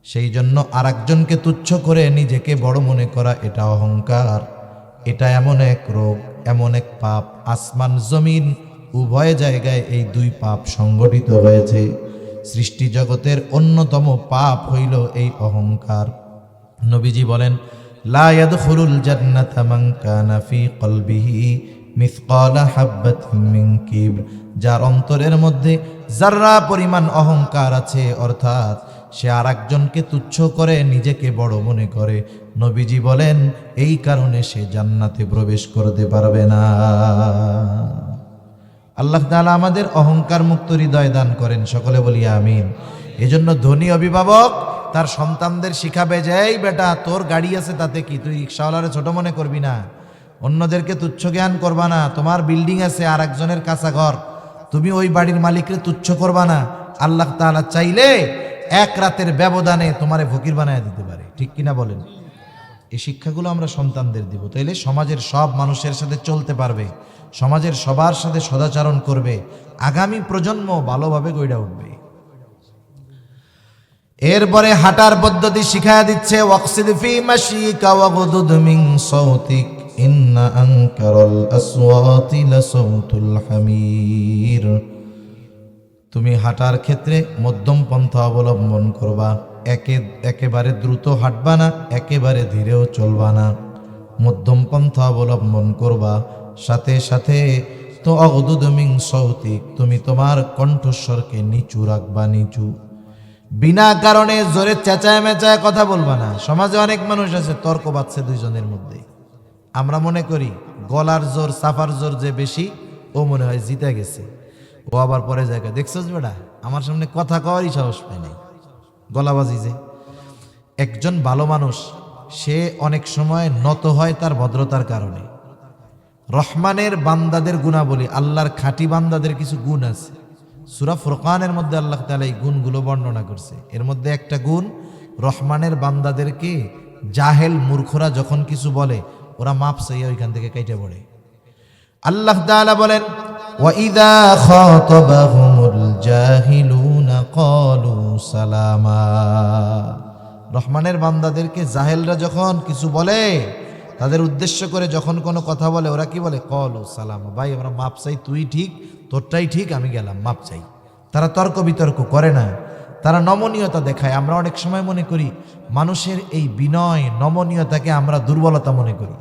সেই জন্য আরেকজনকে তুচ্ছ করে নিজেকে বড় মনে করা, এটা অহংকার। এটা এমন এক রোগ, এমন এক পাপ, আসমান জমিন উভয় জায়গায় এই দুই পাপ সংগঠিত হয়েছে। সৃষ্টি জগতের অন্যতম পাপ হইল এই অহংকার। নবীজি বলেন, লা ইয়াদখুলুল জান্নাতা মান কানা ফি কলবিহি মিসকালা হাববাতিন মিন কিবর, যার অন্তরের মধ্যে যাররা পরিমাণ অহংকার আছে, অর্থাৎ সে আরেকজনকে তুচ্ছ করে নিজেকে বড় মনে করে, নবীজি বলেন এই কারণে সে জান্নাতে প্রবেশ করতে পারবে না। আল্লাহ তাআলা আমাদের অহংকার মুক্ত হৃদয় দান করেন, সকলে বলি আমিন। এজন্য ধনী অভিভাবক তার সন্তানদের শিখাবে যে এই বেটা তোর গাড়ি আছে তাতে কি, তুই রিক্সাওয়ালারে ছোট মনে করবি না, অন্যদেরকে তুচ্ছ জ্ঞান করবা না, তোমার বিল্ডিং আছে আর একজনের কাঁচা ঘর, তুমি ওই বাড়ির মালিককে তুচ্ছ করবা না। আল্লাহ তাআলা চাইলে এক রাতের ব্যবধানে তোমারে ফকির বানায় দিতে পারে, ঠিক কিনা বলেন? এই শিক্ষাগুলো আমরা সন্তানদের দিব, তাইলে সমাজের সব মানুষের সাথে চলতে পারবে, সমাজের সবার সাথে সদাচরণ করবে, আগামী প্রজন্ম ভালোভাবে গইড়া উঠবে। এরপরে হাঁটার পদ্ধতি শিখায়া দিচ্ছে, ওয়াকসিদ ফি মাশিকা ওয়াগদুদ মিন সাউতিক ইন্না আনকারাল আসওয়াতি লাসাউতুল হামির। তুমি হাঁটার ক্ষেত্রে মধ্যম পন্থা অবলম্বন করবা, একেবারে দ্রুত হাঁটবা না, একেবারে ধীরেও চলবা না, মধ্যম পন্থা অবলম্বন করবা। সাথে সাথে তো অগদুদ মিন সাউতিক, তুমি তোমার কণ্ঠস্বরকে নিচু রাখবা, নিচু, বিনা কারণে জোরে চেঁচায় মেঁচায় কথা বলবা না। সমাজে অনেক মানুষ আছে তর্ক বাঁধছে দুইজনের মধ্যে, আমরা মনে করি গলার জোর সাফার জোর যে বেশি ও মনে হয় জিতে গেছে, ও আবার পরে জায়গায় দেখছস বেটা আমার সামনে কথা কওয়ারই সাহস পায় নাই, গলাবাজি। যে একজন ভালো মানুষ সে অনেক সময় নত হয় তার ভদ্রতার কারণে। রহমানের বান্দাদের গুণাবলী, আল্লাহর খাঁটি বান্দাদের কিছু গুণ আছে, সূরা ফুরকানের মধ্যে আল্লাহ তাআলা এই গুণগুলো বর্ণনা করছে। এর মধ্যে একটা গুণ, রহমানের বান্দাদেরকে জাহেল মূর্খরা যখন কিছু বলে ওরা মাপ চাইয়া ওইখান থেকে কাইটে পড়ে। আল্লাহ তাআলা বলেন, ওয়াইদা খাতাবাহুমুল জাহিলুনা ক্বালু সালামা। রহমানের বান্দাদেরকে জাহেলরা যখন কিছু বলে, তাদের উদ্দেশ্য করে যখন কোনো কথা বলে, ওরা কি বলে? ক্বালু সালামা, ভাই আমরা মাপ চাই, তুই ঠিক, তোরটাই ঠিক, আমি গেলাম, মাপ চাই। তারা তর্ক বিতর্ক করে না, তারা নমনীয়তা দেখায়। আমরা অনেক সময় মনে করি মানুষের এই বিনয় নমনীয়তাকে আমরা দুর্বলতা মনে করি,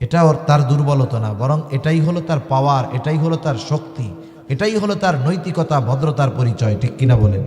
এটা তার দুর্বলতা না, বরং এটাই হলো তার পাওয়ার, এটাই হলো তার শক্তি, এটাই হলো তার নৈতিকতা, ভদ্রতার পরিচয়, ঠিক কিনা বলেন?